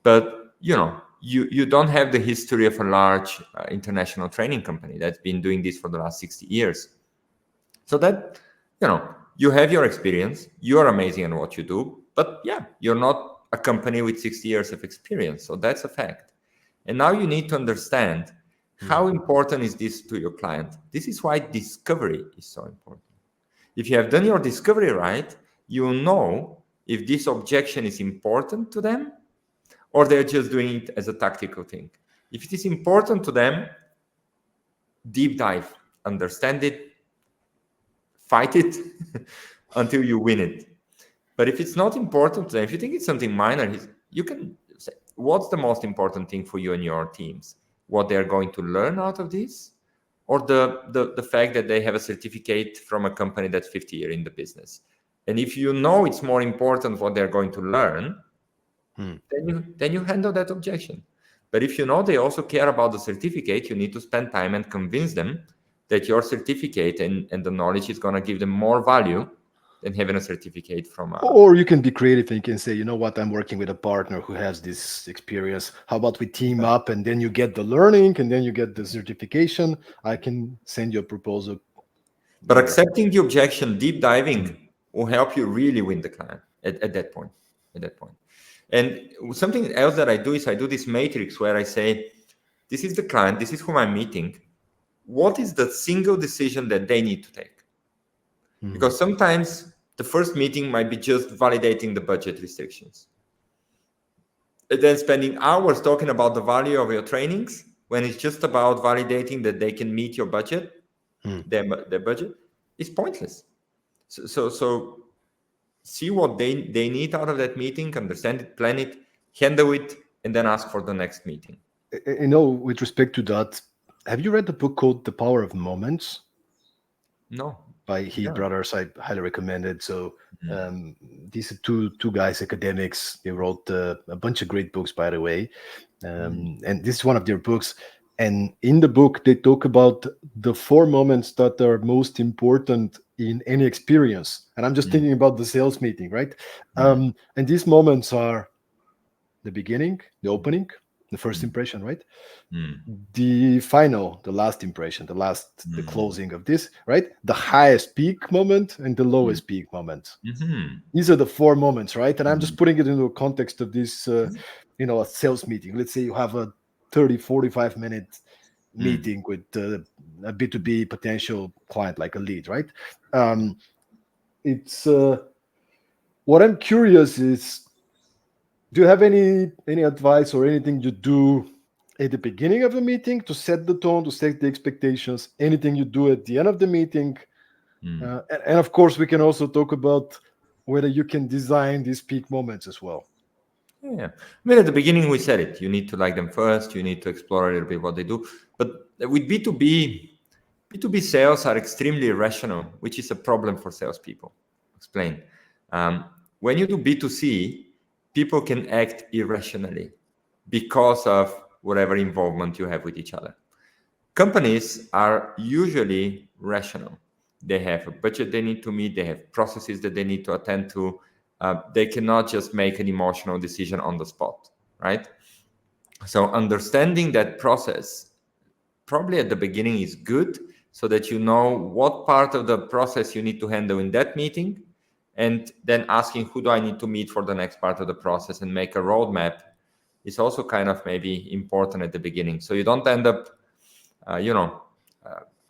Speaker 2: but you don't have the history of a large international training company that's been doing this for the last 60 years. So that you have your experience, you are amazing at what you do, but yeah, you're not a company with 60 years of experience. So that's a fact. And now you need to understand how important is this to your client. This is why discovery is so important. If you have done your discovery right, you will know if this objection is important to them or they're just doing it as a tactical thing. If it is important to them, deep dive, understand it, fight it until you win it. But if it's not important to them, if you think it's something minor, you can say, what's the most important thing for you and your teams? What they're going to learn out of this? Or the fact that they have a certificate from a company that's 50 years in the business? And if you know it's more important what they're going to learn, then you handle that objection. But if you know they also care about the certificate, you need to spend time and convince them that your certificate and the knowledge is going to give them more value than having a certificate from
Speaker 1: Or you can be creative and you can say, you know what, I'm working with a partner who has this experience. How about we team up and then you get the learning and then you get the certification. I can send you a proposal.
Speaker 2: But accepting the objection, deep diving will help you really win the client at that point. At that point. And something else that I do is I do this matrix where I say, this is the client, this is whom I'm meeting. What is the single decision that they need to take? Because sometimes the first meeting might be just validating the budget restrictions. And then spending hours talking about the value of your trainings when it's just about validating that they can meet your budget, their budget, is pointless. So see what they need out of that meeting, understand it, plan it, handle it, and then ask for the next meeting.
Speaker 1: With respect to that, have you read the book called The Power of Moments?
Speaker 2: No.
Speaker 1: By Heath Brothers. I highly recommend it. So these are two guys, academics. They wrote a bunch of great books, by the way. And this is one of their books. And in the book, they talk about the 4 moments that are most important in any experience. And I'm just thinking about the sales meeting, right? And these moments are the beginning, the opening, the first impression, right? The final, the last impression, the closing of this, right? The highest peak moment and the lowest peak moment. These are the 4 moments, right? And I'm just putting it into a context of this, a sales meeting. Let's say you have a 30, 45 minute meeting with a B2B potential client, like a lead, right? It's what I'm curious is, do you have any advice or anything you do at the beginning of a meeting to set the tone, to set the expectations? Anything you do at the end of the meeting? And of course, we can also talk about whether you can design these peak moments as well.
Speaker 2: Yeah. I mean, at the beginning, we said it. You need to like them first. You need to explore a little bit what they do. But with B2B sales are extremely irrational, which is a problem for salespeople. Explain. When you do B2C, people can act irrationally because of whatever involvement you have with each other. Companies are usually rational. They have a budget they need to meet. They have processes that they need to attend to. They cannot just make an emotional decision on the spot, right? So understanding that process probably at the beginning is good, so that you know what part of the process you need to handle in that meeting, and then asking who do I need to meet for the next part of the process and make a roadmap is also kind of maybe important at the beginning. So you don't end up,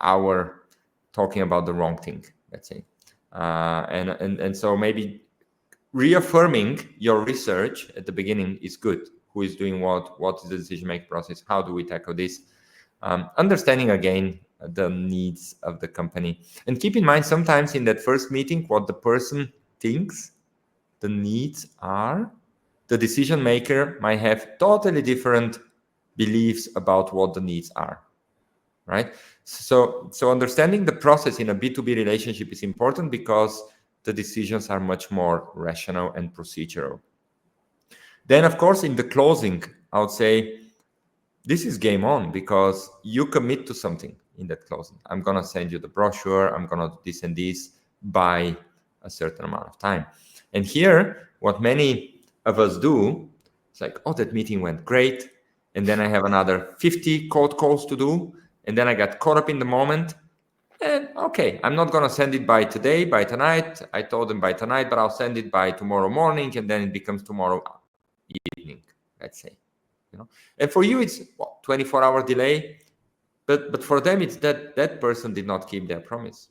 Speaker 2: hour talking about the wrong thing, let's say. And so maybe reaffirming your research at the beginning is good. Who is doing what is the decision-making process? How do we tackle this? Understanding again the needs of the company. And keep in mind, sometimes in that first meeting, what the person thinks the needs are, the decision maker might have totally different beliefs about what the needs are, right? So understanding the process in a B2B relationship is important because the decisions are much more rational and procedural. Then, of course, in the closing, I would say this is game on because you commit to something in that closing. I'm going to send you the brochure. I'm going to do this and this by a certain amount of time. And here, what many of us do, it's like, oh, that meeting went great. And then I have another 50 cold calls to do. And then I got caught up in the moment. And okay, I'm not going to send it by today, by tonight. I told them by tonight, but I'll send it by tomorrow morning. And then it becomes tomorrow evening, let's say. And for you, it's 24-hour delay. But for them, it's that person did not keep their promise.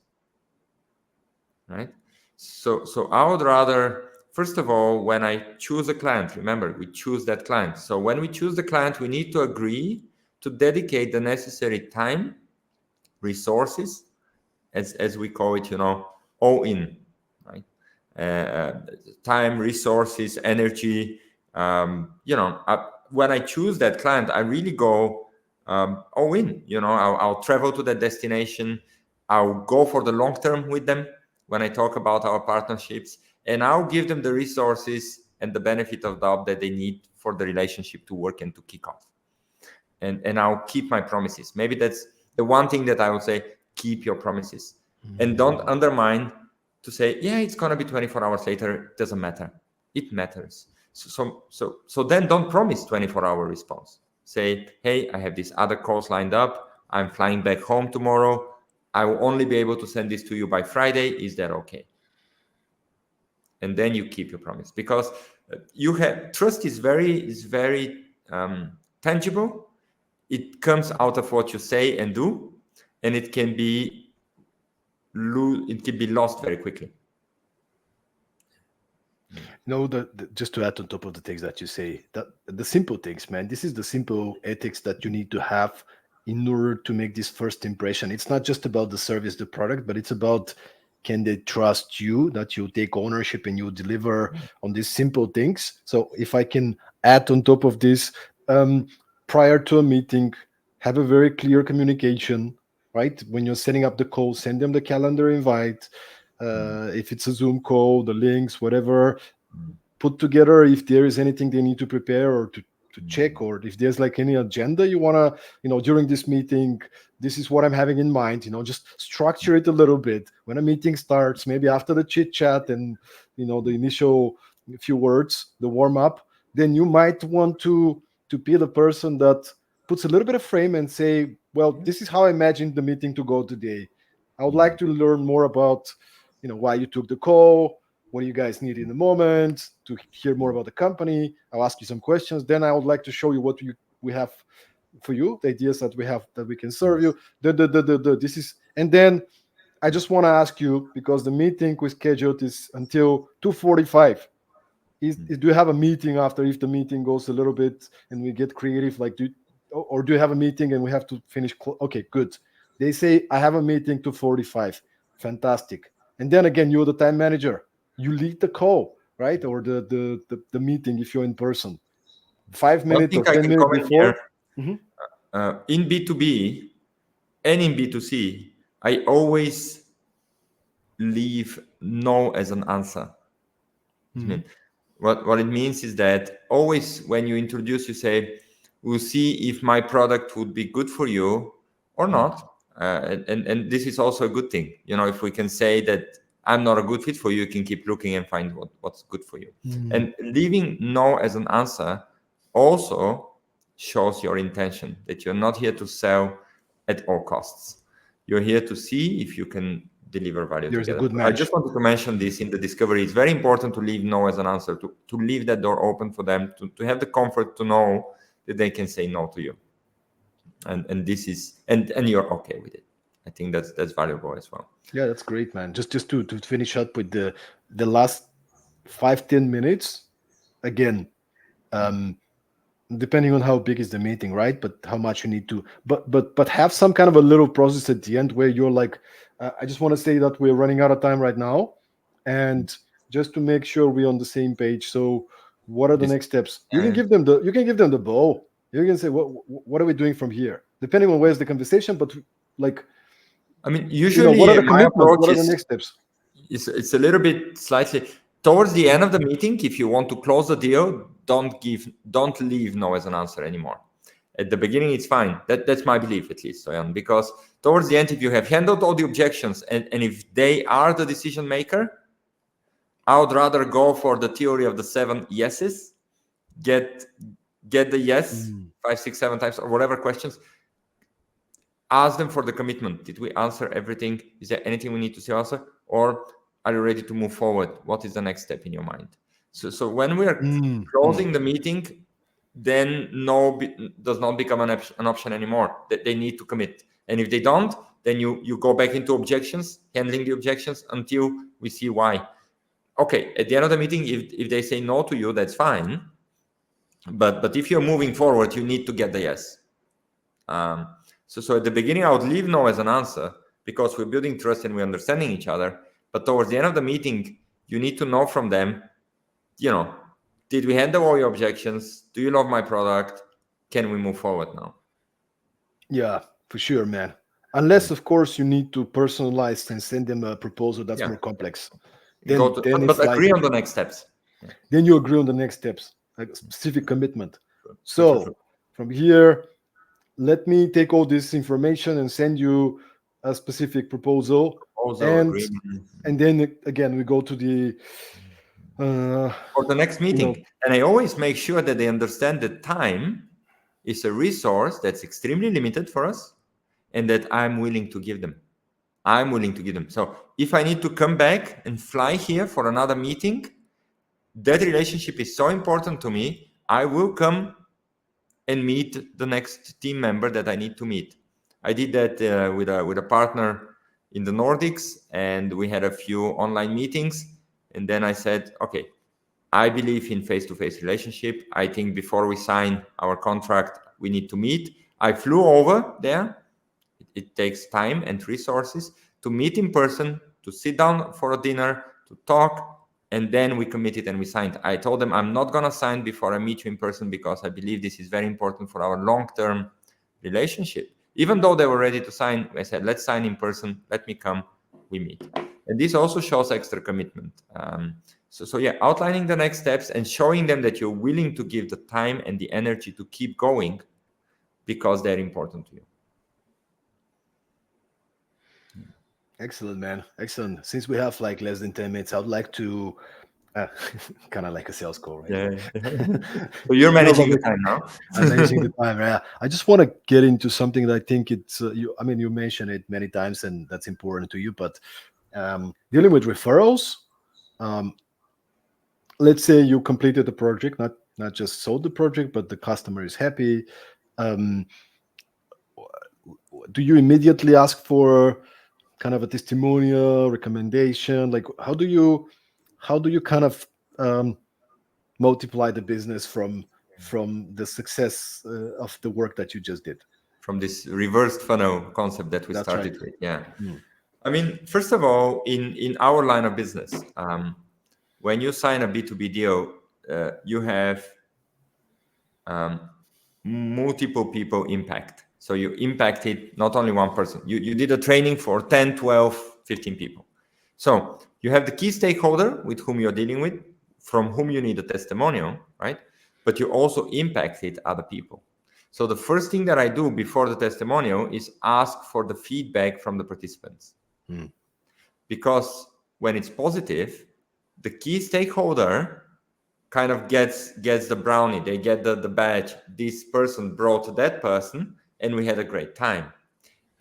Speaker 2: Right? So I would rather, first of all, when I choose a client, remember, we choose that client. So when we choose the client, we need to agree to dedicate the necessary time, resources, as we call it, all in, right? Time, resources, energy. When I choose that client, I really go all in. I'll travel to that destination. I'll go for the long term with them when I talk about our partnerships, and I'll give them the resources and the benefit of doubt that they need for the relationship to work and to kick off. And I'll keep my promises. Maybe that's the one thing that I would say: keep your promises, and don't undermine to say, yeah, it's gonna be 24 hours later. Doesn't matter. It matters. So then don't promise 24-hour response. Say, hey, I have these other calls lined up. I'm flying back home tomorrow. I will only be able to send this to you by Friday. Is that okay? And then you keep your promise, because you have trust is very tangible. It comes out of what you say and do, and it can be lost very quickly.
Speaker 1: No, just to add on top of the things that you say, that the simple things, man. This is the simple ethics that you need to have in order to make this first impression. It's not just about the service, the product, but it's about, can they trust you that you take ownership and you deliver on these simple things. So if I can add on top of this, prior to a meeting, have a very clear communication, right? When you're setting up the call, send them the calendar invite. If it's a Zoom call, the links, whatever, put together if there is anything they need to prepare or to check, or if there's like any agenda you want to, during this meeting, this is what I'm having in mind, just structure it a little bit. When a meeting starts, maybe after the chit chat and, the initial few words, the warm up, then you might want to be the person that puts a little bit of frame and say, well, this is how I imagined the meeting to go today. I would like to learn more about, why you took the call. What do you guys need in the moment to hear more about the company? I'll ask you some questions. Then I would like to show you what we have for you, the ideas that we have that we can serve you. This is, and then I just want to ask you, because the meeting we scheduled is until 2:45. Do you have a meeting after, if the meeting goes a little bit and we get creative, like or do you have a meeting and we have to finish? Okay, good. They say I have a meeting to 45. Fantastic. And then again, you're the time manager. You lead the call, right? Or the meeting if you're in person. 5
Speaker 2: One
Speaker 1: minutes
Speaker 2: thing
Speaker 1: or
Speaker 2: I
Speaker 1: 10
Speaker 2: can
Speaker 1: minutes
Speaker 2: comment
Speaker 1: before.
Speaker 2: here, in B2B and in B2C, I always leave no as an answer. I mean, what it means is that always when you introduce, you say, we'll see if my product would be good for you or not. And this is also a good thing. If we can say that I'm not a good fit for you, you can keep looking and find what's good for you. And leaving no as an answer also shows your intention, that you're not here to sell at all costs. You're here to see if you can deliver value
Speaker 1: There's a
Speaker 2: together.
Speaker 1: good
Speaker 2: I
Speaker 1: match.
Speaker 2: just wanted to mention this in the discovery. It's very important to leave no as an answer, to leave that door open for them, to have the comfort to know that they can say no to you. And this is, and you're okay with it. I think that's valuable as well.
Speaker 1: Yeah, that's great, man. Just to finish up with the last 5-10 minutes again. Depending on how big is the meeting, right? But how much you need to, but have some kind of a little process at the end where you're like, I just want to say that we're running out of time right now, and just to make sure we're on the same page. So what are the next steps? You can give them the ball. You can say, what are we doing from here? Depending on where's the conversation, but like,
Speaker 2: I mean, usually
Speaker 1: what are the
Speaker 2: my
Speaker 1: commitments?
Speaker 2: approach
Speaker 1: What are the next steps?
Speaker 2: it's a little bit slightly towards the end of the meeting. If you want to close the deal, don't leave no as an answer anymore. At the beginning, it's fine. That's my belief, at least, Stoyan, because towards the end, if you have handled all the objections and if they are the decision maker, I would rather go for the theory of the 7 yeses, get the yes 5, 6, 7 times or whatever questions. Ask them for the commitment. Did we answer everything? Is there anything we need to still answer? Or are you ready to move forward? What is the next step in your mind? So when we are closing the meeting, then no does not become an option anymore. That they need to commit. And if they don't, then you go back into objections, handling the objections until we see why. Okay, at the end of the meeting, if they say no to you, that's fine. But if you're moving forward, you need to get the yes. So at the beginning, I would leave no as an answer because we're building trust and we're understanding each other. But towards the end of the meeting, you need to know from them, did we handle all your objections? Do you love my product? Can we move forward now?
Speaker 1: Yeah, for sure, man. Unless, of course, you need to personalize and send them a proposal that's more complex.
Speaker 2: But agree on the next steps.
Speaker 1: Then you agree on the next steps, like a specific commitment. So from here, let me take all this information and send you a specific proposal. And then again, we go to the
Speaker 2: for the next meeting. And I always make sure that they understand that time is a resource that's extremely limited for us and that I'm willing to give them. So if I need to come back and fly here for another meeting, that relationship is so important to me. I will come and meet the next team member that I need to meet. I did that with a partner in the Nordics, and we had a few online meetings. And then I said, okay, I believe in face-to-face relationship. I think before we sign our contract, we need to meet. I flew over there. It takes time and resources to meet in person, to sit down for a dinner, to talk, and then we committed and we signed. I told them I'm not going to sign before I meet you in person because I believe this is very important for our long-term relationship. Even though they were ready to sign, I said, let's sign in person. Let me come. We meet. And this also shows extra commitment. So yeah, outlining the next steps and showing them that you're willing to give the time and the energy to keep going because they're important to you.
Speaker 1: Excellent, man. Excellent. Since we have like less than 10 minutes, I would like to kind of like a sales call, right?
Speaker 2: Yeah. So you're managing the time now.
Speaker 1: I'm managing the time. Yeah. I just want to get into something that I think it's you mentioned it many times and that's important to you, but dealing with referrals, let's say you completed the project, not just sold the project, but the customer is happy. Do you immediately ask for kind of a testimonial recommendation? Like how do you kind of multiply the business from the success of the work that you just did?
Speaker 2: From this reversed funnel concept that we started with. Yeah. I mean, first of all, in our line of business, when you sign a B2B deal, you have multiple people impact. So you impacted not only one person. You did a training for 10, 12, 15 people. So you have the key stakeholder with whom you're dealing with, from whom you need a testimonial, right? But you also impacted other people. So the first thing that I do before the testimonial is ask for the feedback from the participants. Because when it's positive, the key stakeholder kind of gets the brownie. They get the badge. This person brought that person and we had a great time.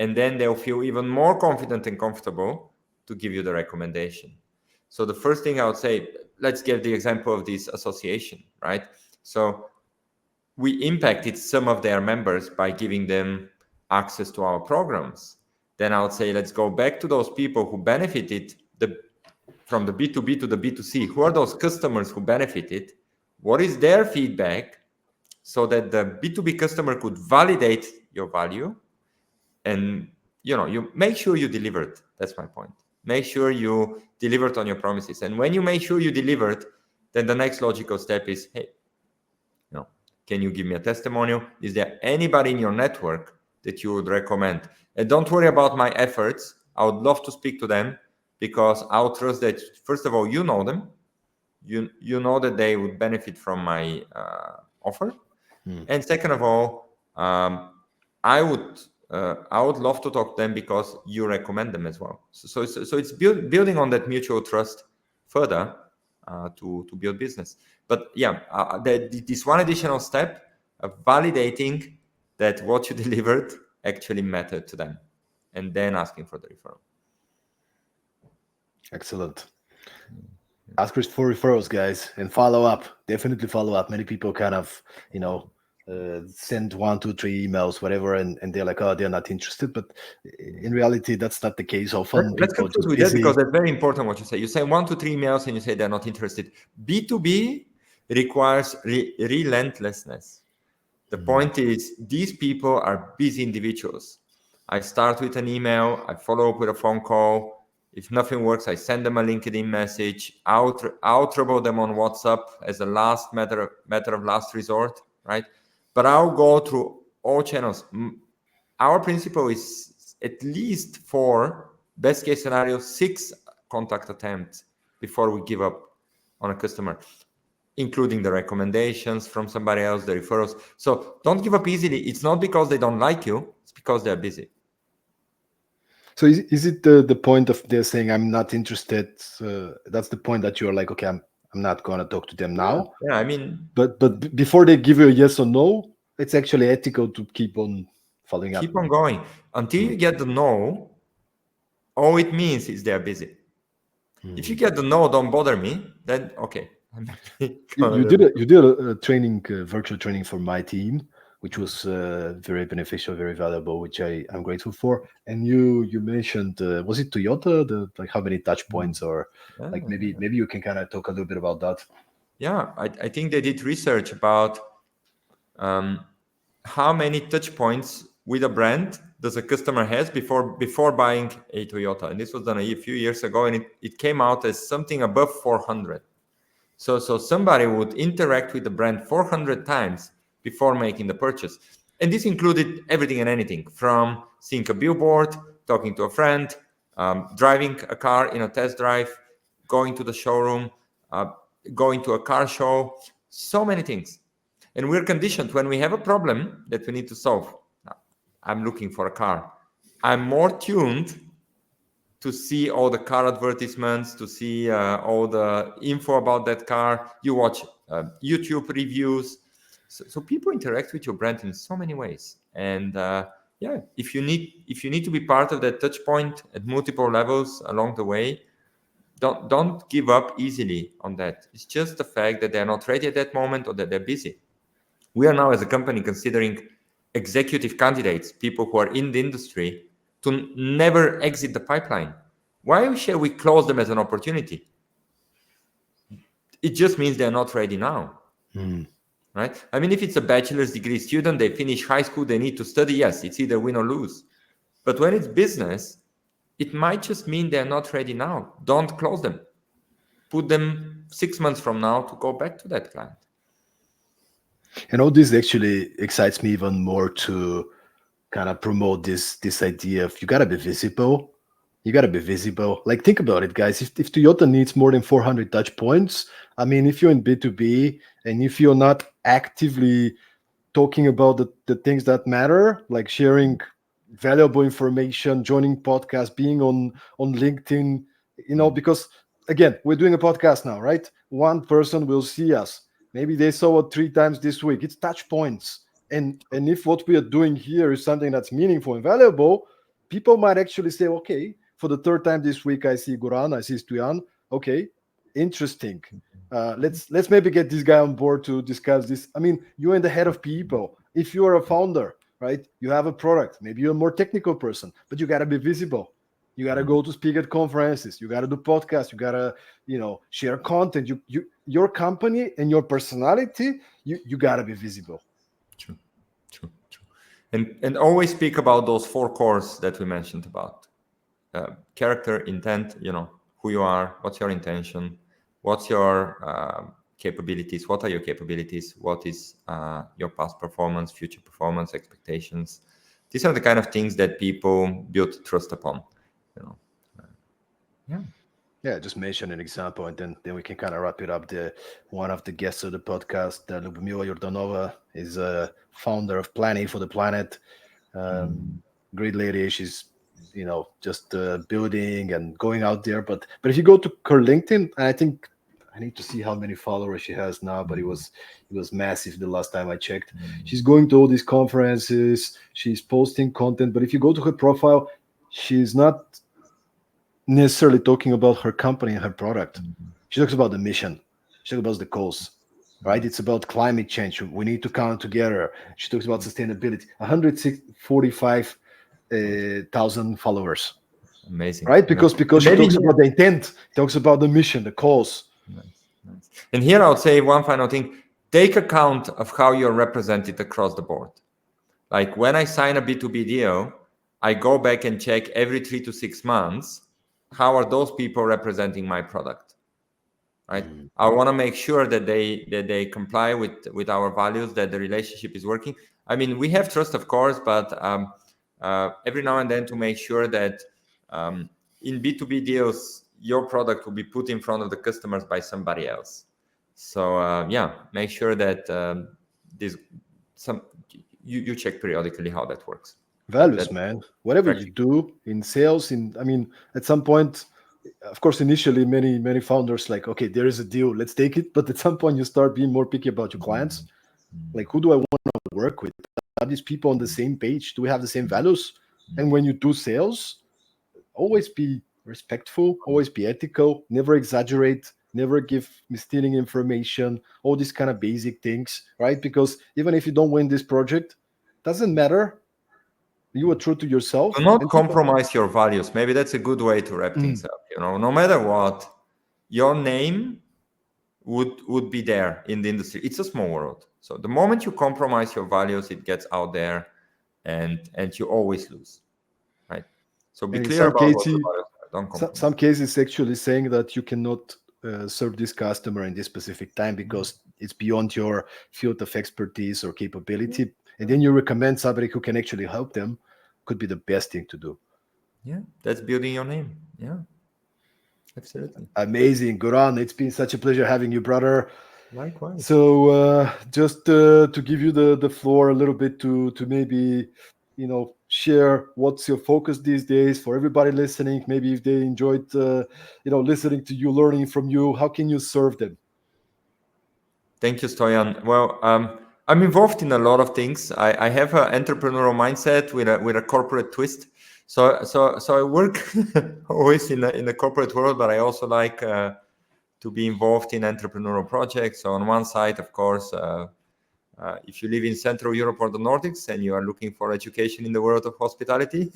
Speaker 2: And then they'll feel even more confident and comfortable to give you the recommendation. So the first thing I would say, let's give the example of this association, right? So we impacted some of their members by giving them access to our programs. Then I would say, let's go back to those people who benefited from the B2B to the B2C. Who are those customers who benefited? What is their feedback so that the B2B customer could validate your value? And, you make sure you delivered. That's my point. Make sure you delivered on your promises. And when you make sure you delivered, then the next logical step is, hey, can you give me a testimonial? Is there anybody in your network that you would recommend? And don't worry about my efforts. I would love to speak to them because I'll trust that, first of all, you know them. you know that they would benefit from my offer.
Speaker 1: Mm.
Speaker 2: And second of all, I would love to talk to them because you recommend them as well. So it's building on that mutual trust further to build business. But yeah, this one additional step of validating that what you delivered actually mattered to them, and then asking for the referral.
Speaker 1: Excellent. Ask for referrals, guys, and follow up. Definitely follow up. Many people kind of, send 1, 2, 3 emails, whatever, and they're like, oh, they're not interested. But in reality, that's not the case. Often
Speaker 2: Let's
Speaker 1: people are
Speaker 2: conclude
Speaker 1: just
Speaker 2: with that because
Speaker 1: busy.
Speaker 2: that's very important what you say. You say 1 to 3 emails and you say they're not interested. B2B requires relentlessness. The point is, these people are busy individuals. I start with an email, I follow up with a phone call. If nothing works, I send them a LinkedIn message. I'll trouble them on WhatsApp as a last matter of last resort, right? But I'll go through all channels. Our principle is at least 4, best case scenario, 6 contact attempts before we give up on a customer, including the recommendations from somebody else, the referrals. So don't give up easily. It's not because they don't like you, it's because they're busy.
Speaker 1: So is it the point of they're saying I'm not interested? That's the point that you're like, okay, I'm not gonna talk to them now.
Speaker 2: Yeah, I mean,
Speaker 1: But before they give you a yes or no, it's actually ethical to keep on following up.
Speaker 2: keep on going. Until you get the no, all it means is they're busy. If you get the no, don't bother me, then okay.
Speaker 1: You did a training, virtual training for my team, which was very beneficial, very valuable, which I'm grateful for. And you mentioned, was it Toyota? The like how many touch points, or like maybe you can kind of talk a little bit about that.
Speaker 2: Yeah, I think they did research about how many touch points with a brand does a customer has before buying a Toyota. And this was done a few years ago, and it came out as something above 400. So somebody would interact with the brand 400 times before making the purchase. And this included everything and anything from seeing a billboard, talking to a friend, driving a car in a test drive, going to the showroom, going to a car show, so many things. And we're conditioned when we have a problem that we need to solve. I'm looking for a car. I'm more tuned to see all the car advertisements, to see all the info about that car. You watch YouTube reviews. So people interact with your brand in so many ways. And yeah, if you need to be part of that touch point at multiple levels along the way, don't give up easily on that. It's just the fact that they're not ready at that moment or that they're busy. We are now as a company considering executive candidates, people who are in the industry, to never exit the pipeline. Why shall we close them as an opportunity? It just means they're not ready now. Right? I mean, if it's a bachelor's degree student, they finish high school, they need to study. Yes, it's either win or lose. But when it's business, it might just mean they're not ready now. Don't close them. Put them 6 months from now to go back to that client.
Speaker 1: And all this actually excites me even more to kind of promote this idea of you gotta be visible. You gotta be visible. Like think about it, guys. If Toyota needs more than 400 touch points, I mean, if you're in B2B and if you're not actively talking about the things that matter, like sharing valuable information, joining podcasts, being on LinkedIn, because again, we're doing a podcast now, right? One person will see us. Maybe they saw it 3 times this week. It's touch points. And if what we are doing here is something that's meaningful and valuable, people might actually say, okay, for the 3rd time this week, I see Goran, I see Stoyan. Okay, interesting. Let's maybe get this guy on board to discuss this. I mean, you're in the head of people. If you're a founder, right, you have a product. Maybe you're a more technical person, but you got to be visible. You got to go to speak at conferences. You got to do podcasts. You got to, share content. Your company and your personality, you got to be visible.
Speaker 2: True. And always speak about those 4 cores that we mentioned about character, intent, who you are, what's your intention, what's your capabilities, what are your capabilities, what is your past performance, future performance, expectations. These are the kind of things that people build trust upon. Yeah.
Speaker 1: Yeah, just mention an example, and then we can kind of wrap it up. The one of the guests of the podcast, Lyudmila Yordanova, is a founder of Planning for the Planet. Um,
Speaker 2: Mm.
Speaker 1: great lady. She's just building and going out there. But if you go to her LinkedIn, and I think I need to see how many followers she has now, but it was massive the last time I checked. She's going to all these conferences. She's posting content, but if you go to her profile, she's not necessarily talking about her company and her product. She talks about the mission. She talks about the cause, right? It's about climate change. We need to come together. She talks about sustainability. 145,000 followers,
Speaker 2: Amazing,
Speaker 1: right?
Speaker 2: amazing.
Speaker 1: Because
Speaker 2: And
Speaker 1: she
Speaker 2: maybe
Speaker 1: talks
Speaker 2: here,
Speaker 1: about the intent, talks about the mission, the cause.
Speaker 2: nice, nice. And here I would say one final thing: take account of how you're represented across the board. Like when I sign a B2B deal, I go back and check every 3 to 6 months, how are those people representing my product, right?
Speaker 1: Mm.
Speaker 2: I want to make sure that they comply with our values, that the relationship is working. I mean, we have trust, of course, but every now and then to make sure that um, in B2B deals, your product will be put in front of the customers by somebody else. So yeah, make sure that this some you check periodically how that works.
Speaker 1: Values,
Speaker 2: That's
Speaker 1: man. Whatever you
Speaker 2: practical.
Speaker 1: do in sales, at some point, of course, initially, many founders like, okay, there is a deal, let's take it. But at some point, you start being more picky about your clients. Like, who do I want to work with? Are these people on the same page? Do we have the same values? And when you do sales, always be respectful, always be ethical, never exaggerate, never give misleading information, all these kind of basic things, right? Because even if you don't win this project, doesn't matter. You are true to
Speaker 2: Do
Speaker 1: yourself,
Speaker 2: not
Speaker 1: and people.
Speaker 2: compromise your values. Maybe that's a good way to wrap things
Speaker 1: Mm.
Speaker 2: up. You know, no matter what, your name would be there in the industry. It's a small world. So the moment you compromise your values, it gets out there, and you always lose, right? So be
Speaker 1: And in
Speaker 2: clear
Speaker 1: some
Speaker 2: about what your
Speaker 1: cases,
Speaker 2: values are. Don't
Speaker 1: some
Speaker 2: compromise.
Speaker 1: cases actually saying that you cannot serve this customer in this specific time because it's beyond your field of expertise or capability, and then you recommend somebody who can actually help them, could be the best thing to do.
Speaker 2: Yeah, that's building your name. Yeah, absolutely.
Speaker 1: Amazing, Goran. It's been such a pleasure having you, brother.
Speaker 2: Likewise.
Speaker 1: So just to give you the floor a little bit to maybe share what's your focus these days for everybody listening. Maybe if they enjoyed listening to you, learning from you, how can you serve them?
Speaker 2: Thank you, Stoyan. Well, I'm involved in a lot of things. I have an entrepreneurial mindset with a corporate twist. So I work always in the corporate world, but I also like to be involved in entrepreneurial projects. So on one side, of course, if you live in Central Europe or the Nordics and you are looking for education in the world of hospitality,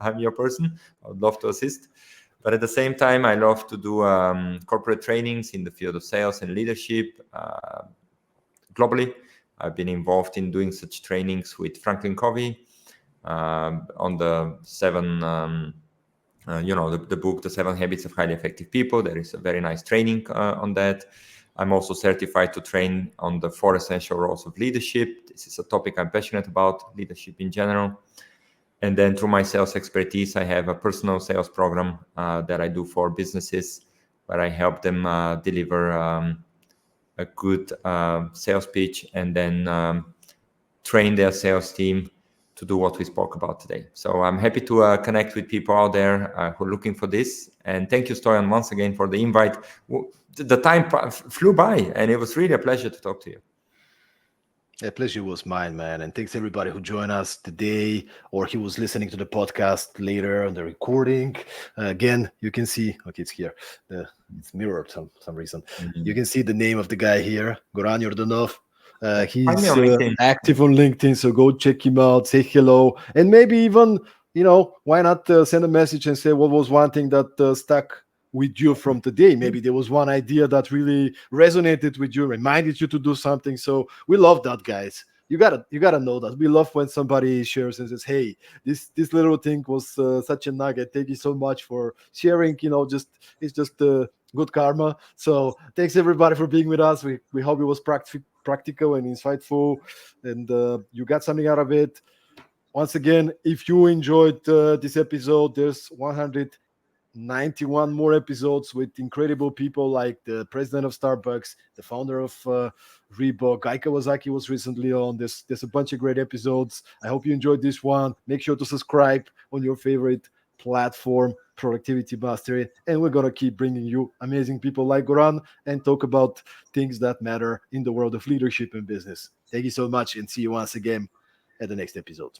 Speaker 2: I'm your person. I would love to assist. But at the same time, I love to do corporate trainings in the field of sales and leadership globally. I've been involved in doing such trainings with Franklin Covey on the seven, the book, The 7 Habits of Highly Effective People. There is a very nice training on that. I'm also certified to train on the 4 essential roles of leadership. This is a topic I'm passionate about, leadership in general. And then through my sales expertise, I have a personal sales program that I do for businesses where I help them deliver a good sales pitch and then train their sales team to do what we spoke about today. So I'm happy to connect with people out there who are looking for this. And thank you, Stoyan, once again for the invite. The time flew by, and it was really a pleasure to talk to you.
Speaker 1: The pleasure was mine, man. And thanks everybody who joined us today or he was listening to the podcast later on the recording. Again, you can see, okay, it's here. It's mirrored some reason. You can see the name of the guy here, Goran Yordanov.
Speaker 2: Yeah. Find me
Speaker 1: He's
Speaker 2: on LinkedIn.
Speaker 1: active on LinkedIn, so go check him out, say hello, and maybe even, why not send a message and say what was one thing that stuck with you from today. Maybe there was one idea that really resonated with you, reminded you to do something. So we love that, guys. You gotta know that we love when somebody shares and says, "Hey, this little thing was such a nugget. Thank you so much for sharing." Just it's just good karma. So thanks everybody for being with us. We hope it was practical and insightful, and you got something out of it. Once again, if you enjoyed this episode, there's 100 91 more episodes with incredible people like the president of Starbucks, the founder of Reebok. Guy Kawasaki was recently on. There's a bunch of great episodes. I hope you enjoyed this one. Make sure to subscribe on your favorite platform, Productivity Mastery. And we're going to keep bringing you amazing people like Goran and talk about things that matter in the world of leadership and business. Thank you so much and see you once again at the next episode.